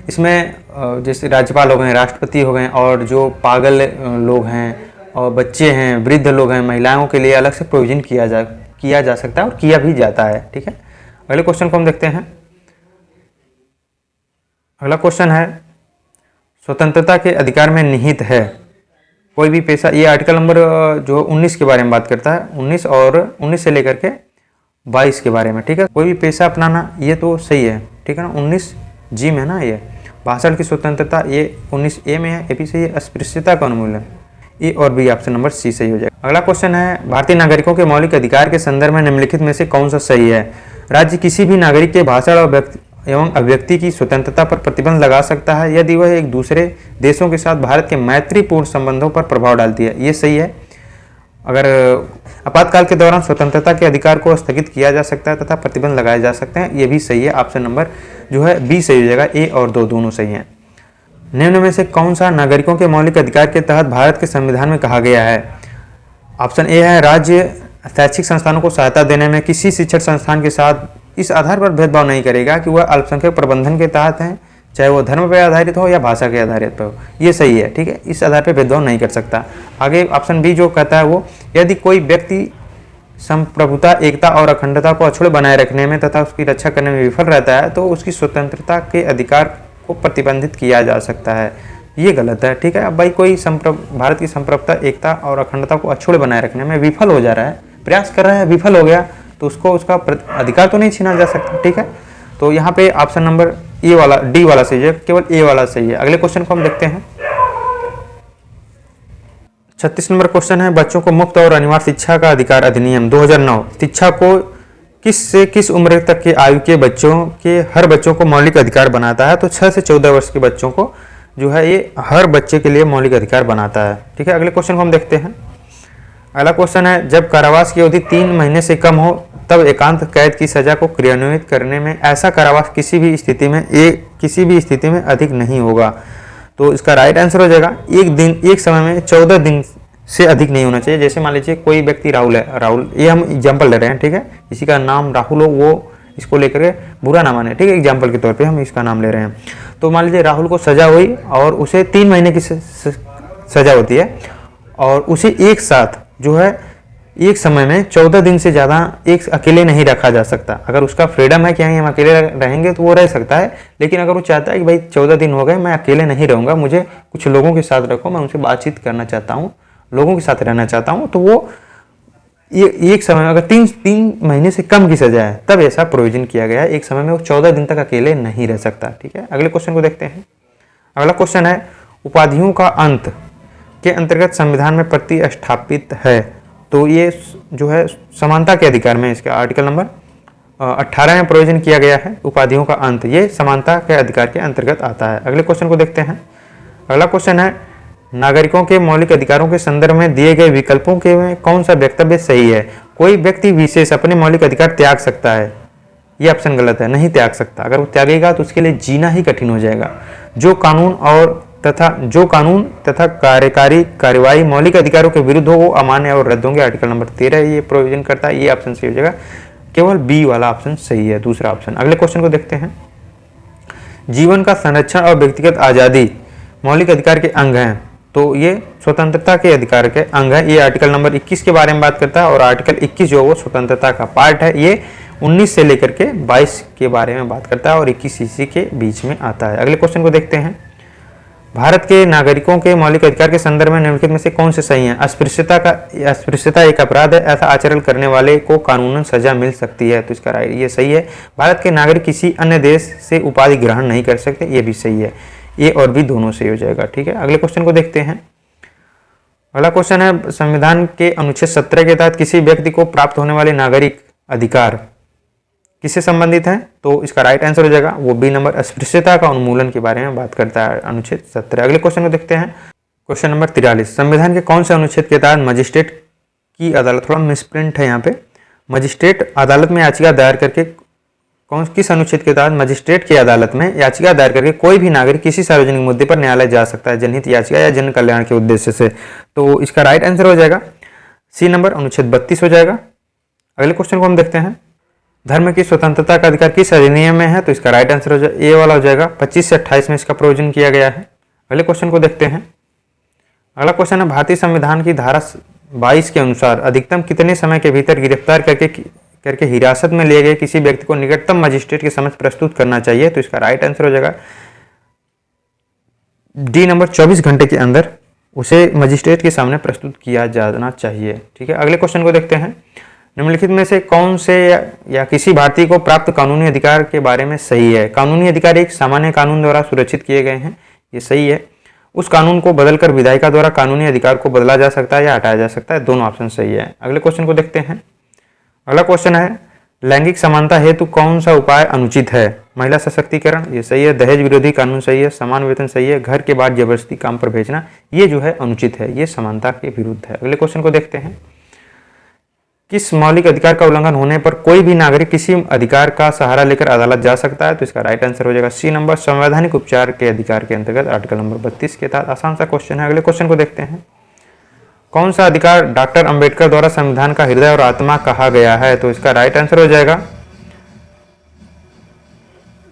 इसमें जैसे राज्यपाल हो गए, राष्ट्रपति हो गए, और जो पागल लोग हैं और बच्चे हैं, वृद्ध लोग हैं, महिलाओं के लिए अलग से प्रोविजन किया जा सकता है और किया भी जाता है। ठीक है, अगले क्वेश्चन को हम देखते हैं। अगला क्वेश्चन है स्वतंत्रता के अधिकार में निहित है कोई भी पेशा। ये आर्टिकल नंबर जो 19 के बारे में बात करता है, 19 और 19 से लेकर के 22 के बारे में। ठीक है, कोई भी पेशा अपनाना, ये तो सही है। ठीक है ना, 19G में है ना ये भाषण की स्वतंत्रता, ये 19A में है। AP से ये अस्पृश्यता का उन्मूलन, ए और बी ऑप्शन नंबर सी सही हो जाएगा। अगला क्वेश्चन है भारतीय नागरिकों के मौलिक अधिकार के संदर्भ में निम्नलिखित में से कौन सा सही है? राज्य किसी भी नागरिक के भाषण एवं अभिव्यक्ति की स्वतंत्रता पर प्रतिबंध लगा सकता है यदि वह एक दूसरे देशों के साथ भारत के मैत्रीपूर्ण संबंधों पर प्रभाव डालती है। ये सही है। अगर आपातकाल के दौरान स्वतंत्रता के अधिकार को स्थगित किया जा सकता है तथा प्रतिबंध लगाए जा सकते हैं, ये भी सही है। ऑप्शन नंबर जो है बी सही हो जाएगा, ए और दो दोनों सही हैं। निम्न में से कौन सा नागरिकों के मौलिक अधिकार के तहत भारत के संविधान में कहा गया है? ऑप्शन ए है राज्य शैक्षिक संस्थानों को सहायता देने में किसी शिक्षण संस्थान के साथ इस आधार पर भेदभाव नहीं करेगा कि वह अल्पसंख्यक प्रबंधन के तहत हैं, चाहे वो धर्म पर आधारित हो या भाषा के आधारित पर हो। ये सही है। ठीक है, इस आधार पर भेदभाव नहीं कर सकता। आगे ऑप्शन बी जो कहता है वो, यदि कोई व्यक्ति संप्रभुता, एकता और अखंडता को अक्षुण्ण बनाए रखने में तथा उसकी रक्षा करने में विफल रहता है तो उसकी स्वतंत्रता के अधिकार को प्रतिबंधित किया जा सकता है। ये गलत है। ठीक है, अब भाई कोई भारत की संप्रभुता, एकता और अखंडता को अक्षुण्ण बनाए रखने में विफल हो जा रहा है, प्रयास कर रहा है, विफल हो गया, तो उसको उसका अधिकार तो नहीं छीना जा सकता। ठीक है, तो यहाँ पे ऑप्शन नंबर ए वाला, डी वाला सही है, केवल ए वाला सही है। अगले क्वेश्चन को हम देखते हैं। 36 नंबर क्वेश्चन है बच्चों को मुफ्त और अनिवार्य शिक्षा का अधिकार अधिनियम 2009 शिक्षा को किस से किस उम्र तक के आयु के बच्चों के हर बच्चों को मौलिक अधिकार बनाता है? तो 6 से 14 वर्ष के बच्चों को जो है ये हर बच्चे के लिए मौलिक अधिकार बनाता है। ठीक है, अगले क्वेश्चन को हम देखते हैं। अगला क्वेश्चन है जब कारावास की अवधि 3 महीने से कम हो तब एकांत कैद की सजा को क्रियान्वित करने में ऐसा कारावास किसी भी स्थिति में अधिक नहीं होगा। तो इसका राइट आंसर हो जाएगा एक समय में 14 दिन से अधिक नहीं होना चाहिए। जैसे मान लीजिए कोई व्यक्ति राहुल है, राहुल, ये हम एग्जाम्पल ले रहे हैं। ठीक है, किसी का नाम राहुल हो, वो इसको लेकर के बुरा ना माने। ठीक है, एग्जाम्पल के तौर पे हम इसका नाम ले रहे हैं। तो मान लीजिए राहुल को सजा हुई और उसे 3 महीने की सजा होती है और उसे एक साथ जो है एक समय में 14 दिन से ज़्यादा एक अकेले नहीं रखा जा सकता। अगर उसका फ्रीडम है कि हम अकेले रहेंगे तो वो रह सकता है, लेकिन अगर वो चाहता है कि भाई 14 दिन हो गए मैं अकेले नहीं रहूँगा, मुझे कुछ लोगों के साथ रखो, मैं उनसे बातचीत करना चाहता हूँ, लोगों के साथ रहना चाहता हूँ, तो वो ये एक समय में अगर 3 महीने से कम की सजा है तब ऐसा प्रोविजन किया गया है। एक समय में वो 14 दिन तक अकेले नहीं रह सकता। ठीक है, अगले क्वेश्चन को देखते हैं। अगला क्वेश्चन है उपाधियों का अंत के अंतर्गत संविधान में प्रतिस्थापित है, तो ये जो है समानता के अधिकार में इसका आर्टिकल नंबर 18 में प्रोविजन किया गया है। उपाधियों का अंत ये समानता के अधिकार के अंतर्गत आता है। अगले क्वेश्चन को देखते हैं। अगला क्वेश्चन है नागरिकों के मौलिक अधिकारों के संदर्भ में दिए गए विकल्पों के में कौन सा वक्तव्य सही है। कोई व्यक्ति विशेष अपने मौलिक अधिकार त्याग सकता है, ये ऑप्शन गलत है, नहीं त्याग सकता। अगर वो त्यागेगा तो उसके लिए जीना ही कठिन हो जाएगा। जो कानून तथा कार्यकारी कार्यवाही मौलिक अधिकारों के विरुद्ध हो वो अमान्य और रद्द होंगे। आर्टिकल नंबर 13 ये प्रोविजन करता है। ये ऑप्शन सही हो जाएगा, केवल बी वाला ऑप्शन सही है, दूसरा ऑप्शन। अगले क्वेश्चन को देखते हैं। जीवन का संरक्षण और व्यक्तिगत आजादी मौलिक अधिकार के अंग हैं, तो ये स्वतंत्रता के अधिकार के अंग है। ये आर्टिकल नंबर 21 के बारे में बात करता है और आर्टिकल 21 जो वो स्वतंत्रता का पार्ट है। ये 19 से लेकर के 22 के बारे में बात करता है और 21 इसी के बीच में आता है। अगले क्वेश्चन को देखते हैं। भारत के नागरिकों के मौलिक अधिकार के संदर्भ में निम्नलिखित में से कौन से सही हैं। अस्पृश्यता एक अपराध है, ऐसा आचरण करने वाले को कानूनन सजा मिल सकती है, तो इसका राइट ये सही है। भारत के नागरिक किसी अन्य देश से उपाधि ग्रहण नहीं कर सकते, ये भी सही है। ए और बी दोनों सही हो जाएगा, ठीक है। अगले क्वेश्चन को देखते हैं। अगला क्वेश्चन है संविधान के अनुच्छेद 17 के तहत किसी व्यक्ति को प्राप्त होने वाले नागरिक अधिकार किससे संबंधित है, तो इसका राइट आंसर हो जाएगा वो बी नंबर, अस्पृश्यता का उन्मूलन के बारे में बात करता है अनुच्छेद 17। अगले क्वेश्चन को देखते हैं। क्वेश्चन नंबर 43 संविधान के कौन से अनुच्छेद के तहत मजिस्ट्रेट की अदालत, थोड़ा मिसप्रिंट है यहाँ पे, मजिस्ट्रेट अदालत में याचिका दायर करके किस अनुच्छेद के तहत मजिस्ट्रेट की अदालत में याचिका दायर करके कोई भी नागरिक किसी सार्वजनिक मुद्दे पर न्यायालय जा सकता है जनहित याचिका या जन कल्याण के उद्देश्य से, तो इसका राइट आंसर हो जाएगा सी नंबर, अनुच्छेद 32 हो जाएगा। अगले क्वेश्चन को हम देखते हैं। धर्म की स्वतंत्रता का अधिकार किस अधिनियम में है, तो इसका राइट आंसर हो जाएगा ए वाला हो जाएगा। 25 से 28 में इसका प्रोविजन किया गया है। अगले क्वेश्चन को देखते हैं। अगला क्वेश्चन है भारतीय संविधान की धारा 22 के अनुसार अधिकतम कितने समय के भीतर गिरफ्तार करके हिरासत में लिए गए किसी व्यक्ति को निकटतम मजिस्ट्रेट के समक्ष प्रस्तुत करना चाहिए, तो इसका राइट आंसर हो जाएगा डी नंबर, 24 घंटे के अंदर उसे मजिस्ट्रेट के सामने प्रस्तुत किया जाना चाहिए, ठीक है। अगले क्वेश्चन को देखते हैं। निम्नलिखित में से कौन से या किसी भारतीय को प्राप्त कानूनी अधिकार के बारे में सही है। कानूनी अधिकार एक सामान्य कानून द्वारा सुरक्षित किए गए हैं, ये सही है। उस कानून को बदलकर विधायिका द्वारा कानूनी अधिकार को बदला जा सकता है या हटाया जा सकता है, दोनों ऑप्शन सही है। अगले क्वेश्चन को देखते हैं। अगला क्वेश्चन है लैंगिक समानता हेतु कौन सा उपाय अनुचित है। महिला सशक्तिकरण, ये सही है। दहेज विरोधी कानून सही है। समान वेतन सही है। घर के बाद जबरदस्ती काम पर भेजना, ये जो है अनुचित है, ये समानता के विरुद्ध है। अगले क्वेश्चन को देखते हैं। किस मौलिक अधिकार का उल्लंघन होने पर कोई भी नागरिक किसी अधिकार का सहारा लेकर अदालत जा सकता है, तो इसका राइट आंसर हो जाएगा सी नंबर, संवैधानिक उपचार के अधिकार के अंतर्गत आर्टिकल नंबर 32 के तहत। आसान सा क्वेश्चन है। अगले क्वेश्चन को देखते हैं। कौन सा अधिकार डॉक्टर अंबेडकर द्वारा संविधान का हृदय और आत्मा कहा गया है, तो इसका राइट आंसर हो जाएगा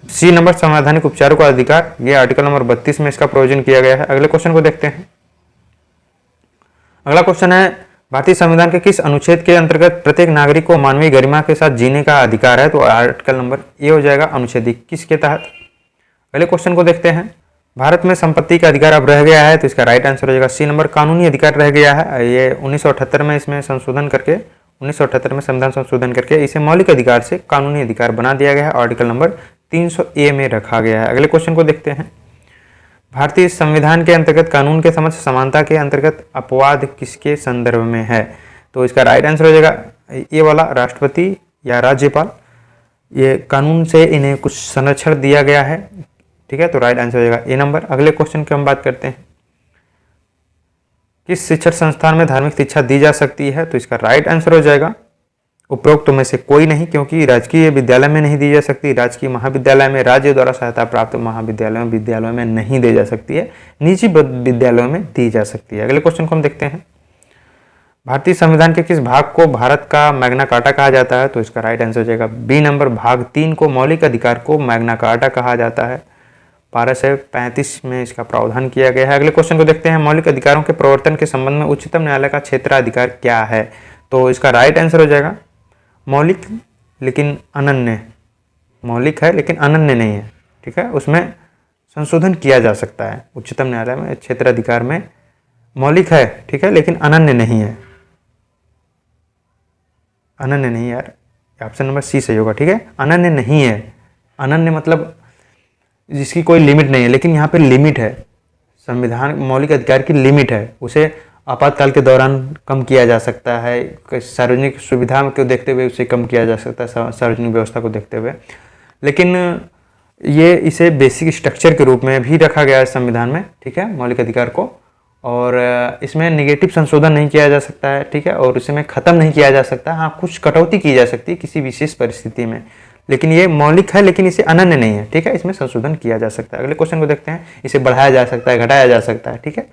सी नंबर, संवैधानिक उपचारों का अधिकार। ये आर्टिकल नंबर 32 में इसका प्रोविजन किया गया है। अगले क्वेश्चन को देखते हैं। अगला क्वेश्चन है भारतीय संविधान के किस अनुच्छेद के अंतर्गत प्रत्येक नागरिक को मानवीय गरिमा के साथ जीने का अधिकार है, तो आर्टिकल नंबर ए हो जाएगा, अनुच्छेद 21 के तहत। अगले क्वेश्चन को देखते हैं। भारत में संपत्ति का अधिकार अब रह गया है, तो इसका राइट आंसर हो जाएगा सी नंबर, कानूनी अधिकार रह गया है। ये 1978 में इसमें संशोधन करके 1978 में संविधान संशोधन करके इसे मौलिक अधिकार से कानूनी अधिकार बना दिया गया है। आर्टिकल नंबर 300 में रखा गया है। अगले क्वेश्चन को देखते हैं। भारतीय संविधान के अंतर्गत कानून के समक्ष समानता के अंतर्गत अपवाद किसके संदर्भ में है, तो इसका राइट आंसर हो जाएगा ये वाला, राष्ट्रपति या राज्यपाल। ये कानून से इन्हें कुछ संरक्षण दिया गया है, ठीक है, तो राइट आंसर हो जाएगा ए नंबर। अगले क्वेश्चन की हम बात करते हैं। किस शिक्षण संस्थान में धार्मिक शिक्षा दी जा सकती है, तो इसका राइट आंसर हो जाएगा उपरोक्त में से कोई नहीं, क्योंकि राजकीय विद्यालय में नहीं दी जा सकती। राजकीय महाविद्यालय में, राज्य द्वारा सहायता प्राप्त विद्यालयों में नहीं दी जा सकती है। निजी विद्यालयों में दी जा सकती है। अगले क्वेश्चन को हम देखते हैं। भारतीय संविधान के किस भाग को भारत का मैग्ना कार्टा कहा जाता है, तो इसका राइट आंसर हो जाएगा बी नंबर, भाग 3 को मौलिक अधिकार को मैग्ना कार्टा कहा जाता है। 1235 में इसका प्रावधान किया गया है। अगले क्वेश्चन को देखते हैं। मौलिक अधिकारों के प्रवर्तन के संबंध में उच्चतम न्यायालय का क्षेत्राधिकार क्या है, तो इसका राइट आंसर हो जाएगा मौलिक लेकिन अनन्य, मौलिक है लेकिन अनन्य नहीं है, ठीक है, उसमें संशोधन किया जा सकता है। उच्चतम न्यायालय में क्षेत्राधिकार में मौलिक है, ठीक है, लेकिन अनन्य नहीं है, अनन्य नहीं यार, ऑप्शन नंबर सी सही होगा, ठीक है, अनन्य नहीं है। अनन्य मतलब जिसकी कोई लिमिट नहीं है, लेकिन यहाँ पे लिमिट है, संविधान मौलिक अधिकार की लिमिट है, उसे आपातकाल के दौरान कम किया जा सकता है, सार्वजनिक सुविधा को देखते हुए उसे कम किया जा सकता है, सार्वजनिक व्यवस्था को देखते हुए। लेकिन ये इसे बेसिक स्ट्रक्चर के रूप में भी रखा गया है संविधान में, ठीक है, मौलिक अधिकार को, और इसमें निगेटिव संशोधन नहीं किया जा सकता है, ठीक है, और इसमें ख़त्म नहीं किया जा सकता। हाँ, कुछ कटौती की जा सकती है किसी विशेष परिस्थिति में, लेकिन ये मौलिक है, लेकिन इसे अनन्य नहीं है, ठीक है, इसमें संशोधन किया जा सकता है। अगले क्वेश्चन को देखते हैं, इसे बढ़ाया जा सकता है, घटाया जा सकता है, ठीक है।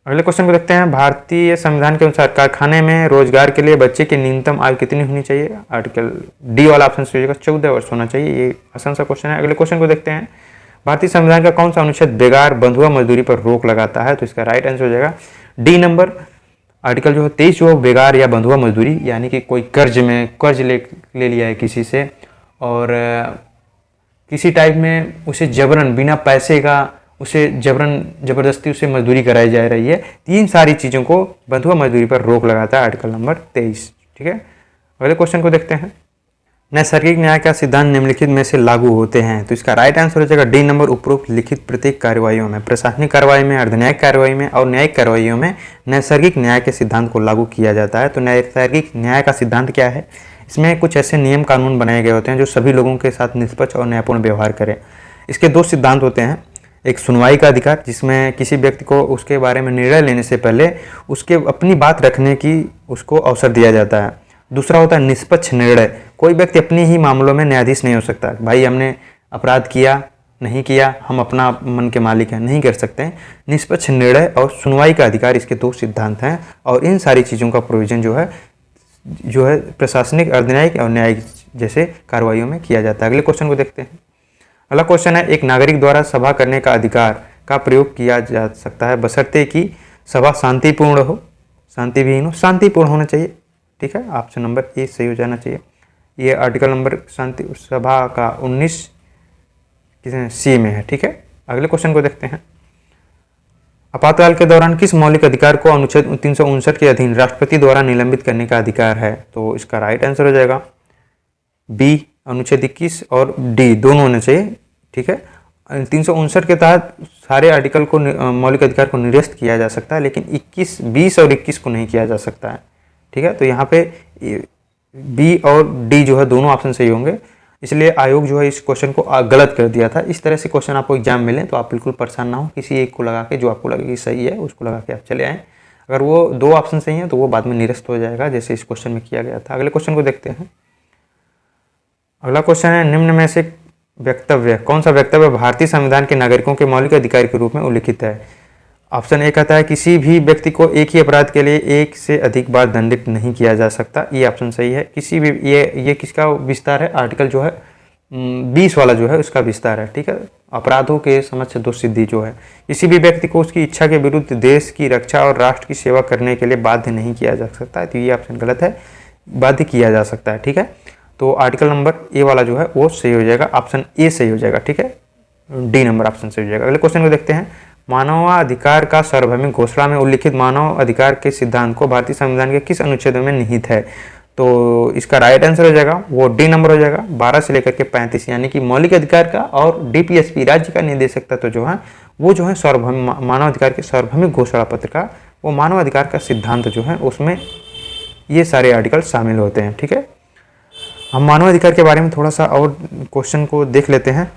अगले क्वेश्चन को देखते हैं, भारतीय संविधान के अनुसार कारखाने में रोजगार के लिए बच्चे की न्यूनतम आयु कितनी होनी चाहिए? आर्टिकल डी वाला ऑप्शन सही होगा, 14 वर्ष होना चाहिए। ये आसान सा क्वेश्चन है। अगले क्वेश्चन को देखते हैं, भारतीय संविधान का कौन सा अनुच्छेद बेगार बंधुआ मजदूरी पर रोक लगाता है? तो इसका राइट आंसर हो जाएगा डी नंबर, आर्टिकल जो है 23 जो है बेगार या बंधुआ मजदूरी, यानी कि कोई कर्ज ले लिया है किसी से और किसी टाइप में उसे जबरन बिना पैसे का उसे जबरदस्ती उसे मजदूरी कराई जा रही है, तीन सारी चीज़ों को बंधुआ मजदूरी पर रोक लगाता है आर्टिकल नंबर 23, ठीक है। अगले क्वेश्चन को देखते हैं, नैसर्गिक न्याय का सिद्धांत निम्नलिखित में से लागू होते हैं? तो इसका राइट आंसर हो जाएगा डी नंबर, उपरोक्त लिखित प्रत्येक कार्यवाहियों में, प्रशासनिक कार्रवाई में, अर्धन्यायिक कार्रवाई में और न्यायिक कार्रवाइयों में नैसर्गिक न्याय के सिद्धांत को लागू किया जाता है। तो नैसर्गिक न्याय का सिद्धांत क्या है? इसमें कुछ ऐसे नियम कानून बनाए गए होते हैं जो सभी लोगों के साथ निष्पक्ष और न्यायपूर्ण व्यवहार करें। इसके दो सिद्धांत होते हैं, एक सुनवाई का अधिकार, जिसमें किसी व्यक्ति को उसके बारे में निर्णय लेने से पहले उसके अपनी बात रखने की उसको अवसर दिया जाता है। दूसरा होता है निष्पक्ष निर्णय, कोई व्यक्ति अपने ही मामलों में न्यायाधीश नहीं हो सकता, भाई हमने अपराध किया नहीं किया, हम अपना मन के मालिक हैं, नहीं कर सकते हैं। निष्पक्ष निर्णय और सुनवाई का अधिकार इसके दो सिद्धांत हैं, और इन सारी चीज़ों का प्रोविजन जो है प्रशासनिक, अर्धन्यायिक और न्यायिक जैसे कार्रवाइयों में किया जाता है। अगले क्वेश्चन को देखते हैं। अगला क्वेश्चन है, एक नागरिक द्वारा सभा करने का अधिकार का प्रयोग किया जा सकता है बशर्ते कि सभा शांतिपूर्ण हो, शांति विहीन हो, शांतिपूर्ण होना चाहिए, ठीक है, ऑप्शन नंबर ए सही हो जाना चाहिए। ये आर्टिकल नंबर शांति सभा का 19 सी में है, ठीक है। अगले क्वेश्चन को देखते हैं, आपातकाल के दौरान किस मौलिक अधिकार को अनुच्छेद 359 के अधीन राष्ट्रपति द्वारा निलंबित करने का अधिकार है? तो इसका राइट आंसर हो जाएगा बी, अनुच्छेद 21 और डी दोनों होने चाहिए, ठीक है। 359 के तहत सारे आर्टिकल को मौलिक अधिकार को निरस्त किया जा सकता है, लेकिन 20 और 21 को नहीं किया जा सकता है, ठीक है। तो यहाँ पे बी और डी जो है दोनों ऑप्शन सही होंगे, इसलिए आयोग जो है इस क्वेश्चन को गलत कर दिया था। इस तरह से क्वेश्चन आपको एग्जाम मिले तो आप बिल्कुल परेशान ना हो, किसी एक को लगा के जो आपको लगे कि सही है उसको लगा के आप चले आएँ। अगर वो दो ऑप्शन सही हैं तो वो बाद में निरस्त हो जाएगा, जैसे इस क्वेश्चन में किया गया था। अगले क्वेश्चन को देखते हैं। अगला क्वेश्चन है, निम्न में से वक्तव्य कौन सा वक्तव्य भारतीय संविधान के नागरिकों के मौलिक अधिकार के रूप में उल्लिखित है? ऑप्शन ए कहता है किसी भी व्यक्ति को एक ही अपराध के लिए एक से अधिक बार दंडित नहीं किया जा सकता, ये ऑप्शन सही है। किसी भी ये किसका विस्तार है? आर्टिकल जो है 20 वाला जो है उसका विस्तार है, ठीक है। अपराधों के समक्ष दोष सिद्धि जो है, किसी भी व्यक्ति को उसकी इच्छा के विरुद्ध देश की रक्षा और राष्ट्र की सेवा करने के लिए बाध्य नहीं किया जा सकता, तो ये ऑप्शन गलत है, बाध्य किया जा सकता है, ठीक है। तो आर्टिकल नंबर ए वाला जो है वो सही हो जाएगा, ऑप्शन ए सही हो जाएगा, ठीक है, डी नंबर ऑप्शन सही हो जाएगा। अगले क्वेश्चन को देखते हैं, मानवाधिकार का सार्वभौमिक घोषणा में उल्लिखित मानव अधिकार के सिद्धांत को भारतीय संविधान के किस अनुच्छेद में निहित है? तो इसका राइट आंसर हो जाएगा वो डी नंबर हो जाएगा, 12 से लेकर के 35, यानी कि मौलिक अधिकार का और डीपीएसपी राज्य का निदेशक तत्व जो है वो जो है सार्वभौमिक मानवाधिकार के सार्वभौमिक घोषणा पत्र का वो मानवाधिकार का सिद्धांत जो है उसमें ये सारे आर्टिकल शामिल होते हैं, ठीक है। हम मानवाधिकार के बारे में थोड़ा सा और क्वेश्चन को देख लेते हैं।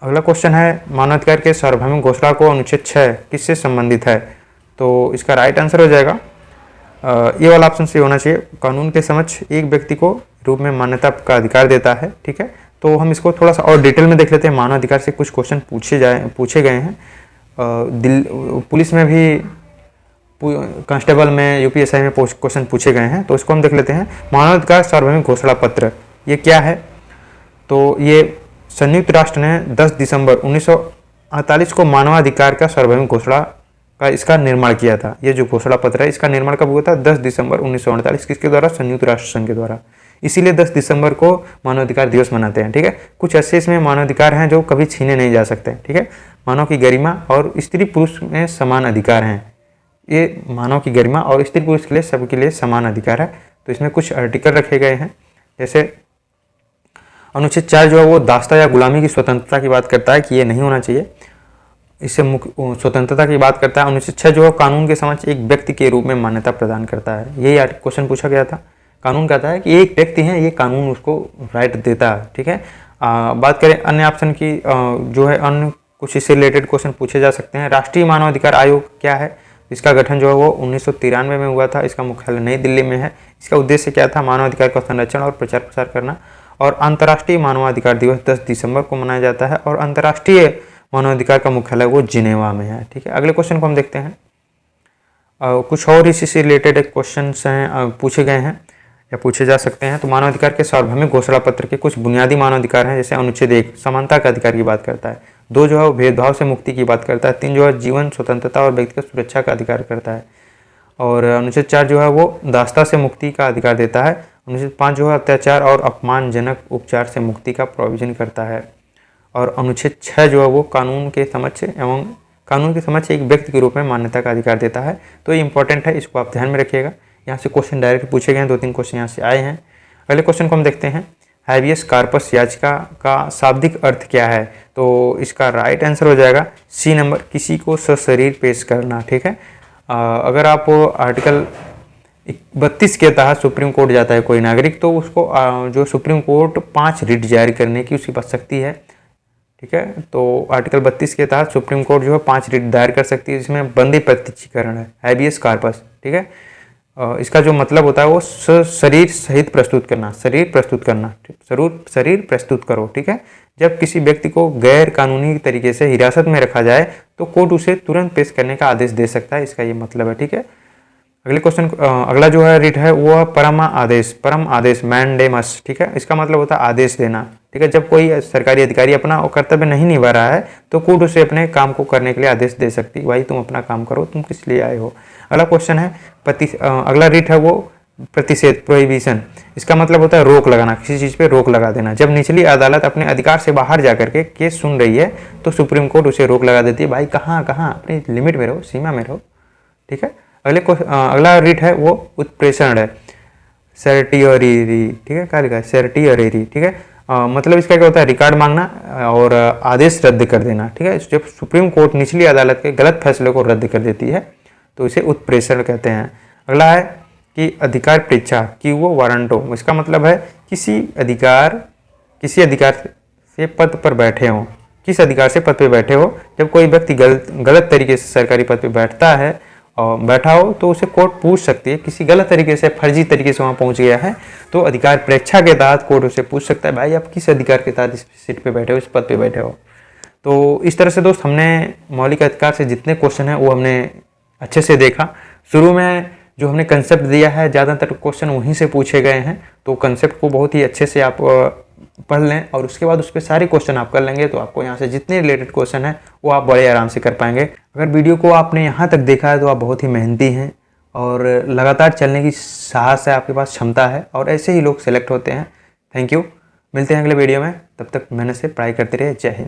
अगला क्वेश्चन है, मानवाधिकार के सार्वभौमिक घोषणा को अनुच्छेद 6 किससे संबंधित है? तो इसका राइट आंसर हो जाएगा ये वाला ऑप्शन सही होना चाहिए, कानून के समक्ष एक व्यक्ति को रूप में मान्यता का अधिकार देता है, ठीक है। तो हम इसको थोड़ा सा और डिटेल में देख लेते हैं। मानवाधिकार से कुछ क्वेश्चन पूछे गए हैं, पुलिस में भी, कांस्टेबल में, यूपीएसआई में क्वेश्चन पूछे गए हैं, तो इसको हम देख लेते हैं। मानवाधिकार सार्वभौमिक घोषणा पत्र ये क्या है? तो ये संयुक्त राष्ट्र ने 10 दिसंबर 1948 को मानवाधिकार का सार्वभौमिक घोषणा का इसका निर्माण किया था। ये जो घोषणा पत्र है इसका निर्माण कब हुआ था? 10 दिसंबर 1948, किसके द्वारा? संयुक्त राष्ट्र संघ के द्वारा। इसीलिए 10 दिसंबर को मानवाधिकार दिवस मनाते हैं, ठीक है। कुछ ऐसे इसमें मानवाधिकार हैं जो कभी छीने नहीं जा सकते, ठीक है। मानव की गरिमा और स्त्री पुरुष में समान अधिकार हैं, ये मानव की गरिमा और स्त्री पुरुष के लिए सबके लिए समान अधिकार है। तो इसमें कुछ आर्टिकल रखे गए हैं, जैसे अनुच्छेद 4 जो है वो दास्ता या गुलामी की स्वतंत्रता की बात करता है कि ये नहीं होना चाहिए, इससे मुख्य स्वतंत्रता की बात करता है। अनुच्छेद 6 जो है कानून के समक्ष एक व्यक्ति के रूप में मान्यता प्रदान करता है। यही क्वेश्चन पूछा गया था। कानून कहता है कि एक व्यक्ति है, ये कानून उसको राइट देता है, ठीक है। बात करें अन्य ऑप्शन की, जो है अन्य कुछ इससे रिलेटेड क्वेश्चन पूछे जा सकते हैं। राष्ट्रीय मानवाधिकार आयोग क्या है? इसका गठन जो है वो 1993 में हुआ था। इसका मुख्यालय नई दिल्ली में है। इसका उद्देश्य क्या था? मानवाधिकार का संरक्षण और प्रचार प्रसार करना। और अंतर्राष्ट्रीय मानवाधिकार दिवस 10 दिसंबर को मनाया जाता है। और अंतर्राष्ट्रीय मानवाधिकार का मुख्यालय वो जिनेवा में है, ठीक है। अगले क्वेश्चन को हम देखते हैं। कुछ और इसी से रिलेटेड क्वेश्चन हैं, पूछे गए हैं या पूछे जा सकते हैं। तो मानवाधिकार के सार्वभौमिक घोषणा पत्र के कुछ बुनियादी मानवाधिकार हैं, जैसे अनुच्छेद 1 समानता का अधिकार की बात करता है, 2 जो है वो भेदभाव से मुक्ति की बात करता है, 3 जो है जीवन स्वतंत्रता और व्यक्तिगत सुरक्षा का अधिकार करता है, और अनुच्छेद 4 जो है वो दास्ता से मुक्ति का अधिकार देता है। अनुच्छेद 5 जो है अत्याचार और अपमानजनक उपचार से मुक्ति का प्रोविजन करता है। और अनुच्छेद 6 जो है वो कानून के समक्ष एक व्यक्ति के रूप में मान्यता का अधिकार देता है। तो ये इंपॉर्टेंट है, इसको आप ध्यान में रखिएगा। यहाँ से क्वेश्चन डायरेक्ट पूछे गए हैं, 2-3 क्वेश्चन यहाँ से आए हैं। अगले क्वेश्चन को हम देखते हैं। हैबियस कार्पस याचिका का शाब्दिक अर्थ क्या है? तो इसका राइट आंसर हो जाएगा सी नंबर, किसी को सशरीर पेश करना, ठीक है। अगर आप आर्टिकल 32 के तहत सुप्रीम कोर्ट जाता है कोई नागरिक, तो उसको जो सुप्रीम कोर्ट 5 रिट जारी करने की उसकी पास शक्ति है, ठीक है। तो आर्टिकल 32 के तहत सुप्रीम कोर्ट जो है 5 रिट दायर कर सकती है, जिसमें बंदी प्रत्यक्षीकरण है, हैबियस कार्पस, ठीक है। इसका जो मतलब होता है वो शरीर सहित प्रस्तुत करना, शरीर प्रस्तुत करो, ठीक है। जब किसी व्यक्ति को गैर कानूनी तरीके से हिरासत में रखा जाए तो कोर्ट उसे तुरंत पेश करने का आदेश दे सकता है, इसका ये मतलब है, ठीक है। अगले क्वेश्चन, अगला जो है रिट है वो है परम आदेश मैंडेमस, ठीक है। इसका मतलब होता है आदेश देना, ठीक है। जब कोई सरकारी अधिकारी अपना कर्तव्य नहीं निभा रहा है तो कोर्ट उसे अपने काम को करने के लिए आदेश दे सकती है, भाई तुम अपना काम करो, तुम किस लिए आए हो। अगला क्वेश्चन है अगला रिट है वो प्रतिषेध, प्रोहिबिशन। इसका मतलब होता है रोक लगाना, किसी चीज़ पे रोक लगा देना। जब निचली अदालत अपने अधिकार से बाहर जाकर के केस सुन रही है तो सुप्रीम कोर्ट उसे रोक लगा देती है, भाई कहाँ अपनी लिमिट में रहो, सीमा में रहो, ठीक है। अगला रिट है वो उत्प्रेषण है, सर्टियरी, ठीक है। क्या लिखा है? सर्टियरी, ठीक है। मतलब इसका क्या होता है? रिकॉर्ड मांगना और आदेश रद्द कर देना, ठीक है। जब सुप्रीम कोर्ट निचली अदालत के गलत फैसले को रद्द कर देती है तो इसे उत्प्रेषण कहते हैं। अगला है कि अधिकार परीक्षा की वो वारंटो। इसका मतलब है किसी अधिकार से पद पर बैठे हों, किस अधिकार से पद पे बैठे हो। जब कोई व्यक्ति गलत तरीके से सरकारी पद पे बैठा हो तो उसे कोर्ट पूछ सकती है, किसी गलत तरीके से फर्जी तरीके से वहाँ पहुँच गया है तो अधिकार परीक्षा के तहत कोर्ट उसे पूछ सकता है, भाई आप किस अधिकार के तहत इस सीट पे बैठे हो, इस पद पे बैठे हो। तो इस तरह से दोस्त हमने मौलिक अधिकार से जितने क्वेश्चन हैं वो हमने अच्छे से देखा। शुरू में जो हमने कंसेप्ट दिया है ज़्यादातर क्वेश्चन वहीं से पूछे गए हैं, तो कंसेप्ट को बहुत ही अच्छे से आप पढ़ लें और उसके बाद उस पर सारे क्वेश्चन आप कर लेंगे तो आपको यहाँ से जितने रिलेटेड क्वेश्चन हैं वो आप बड़े आराम से कर पाएंगे। अगर वीडियो को आपने यहाँ तक देखा है तो आप बहुत ही मेहनती हैं और लगातार चलने की साहस है, आपके पास क्षमता है और ऐसे ही लोग सेलेक्ट होते हैं। थैंक यू, मिलते हैं अगले वीडियो में, तब तक मेहनत से पढ़ाई करते रहिए। जय हिंद।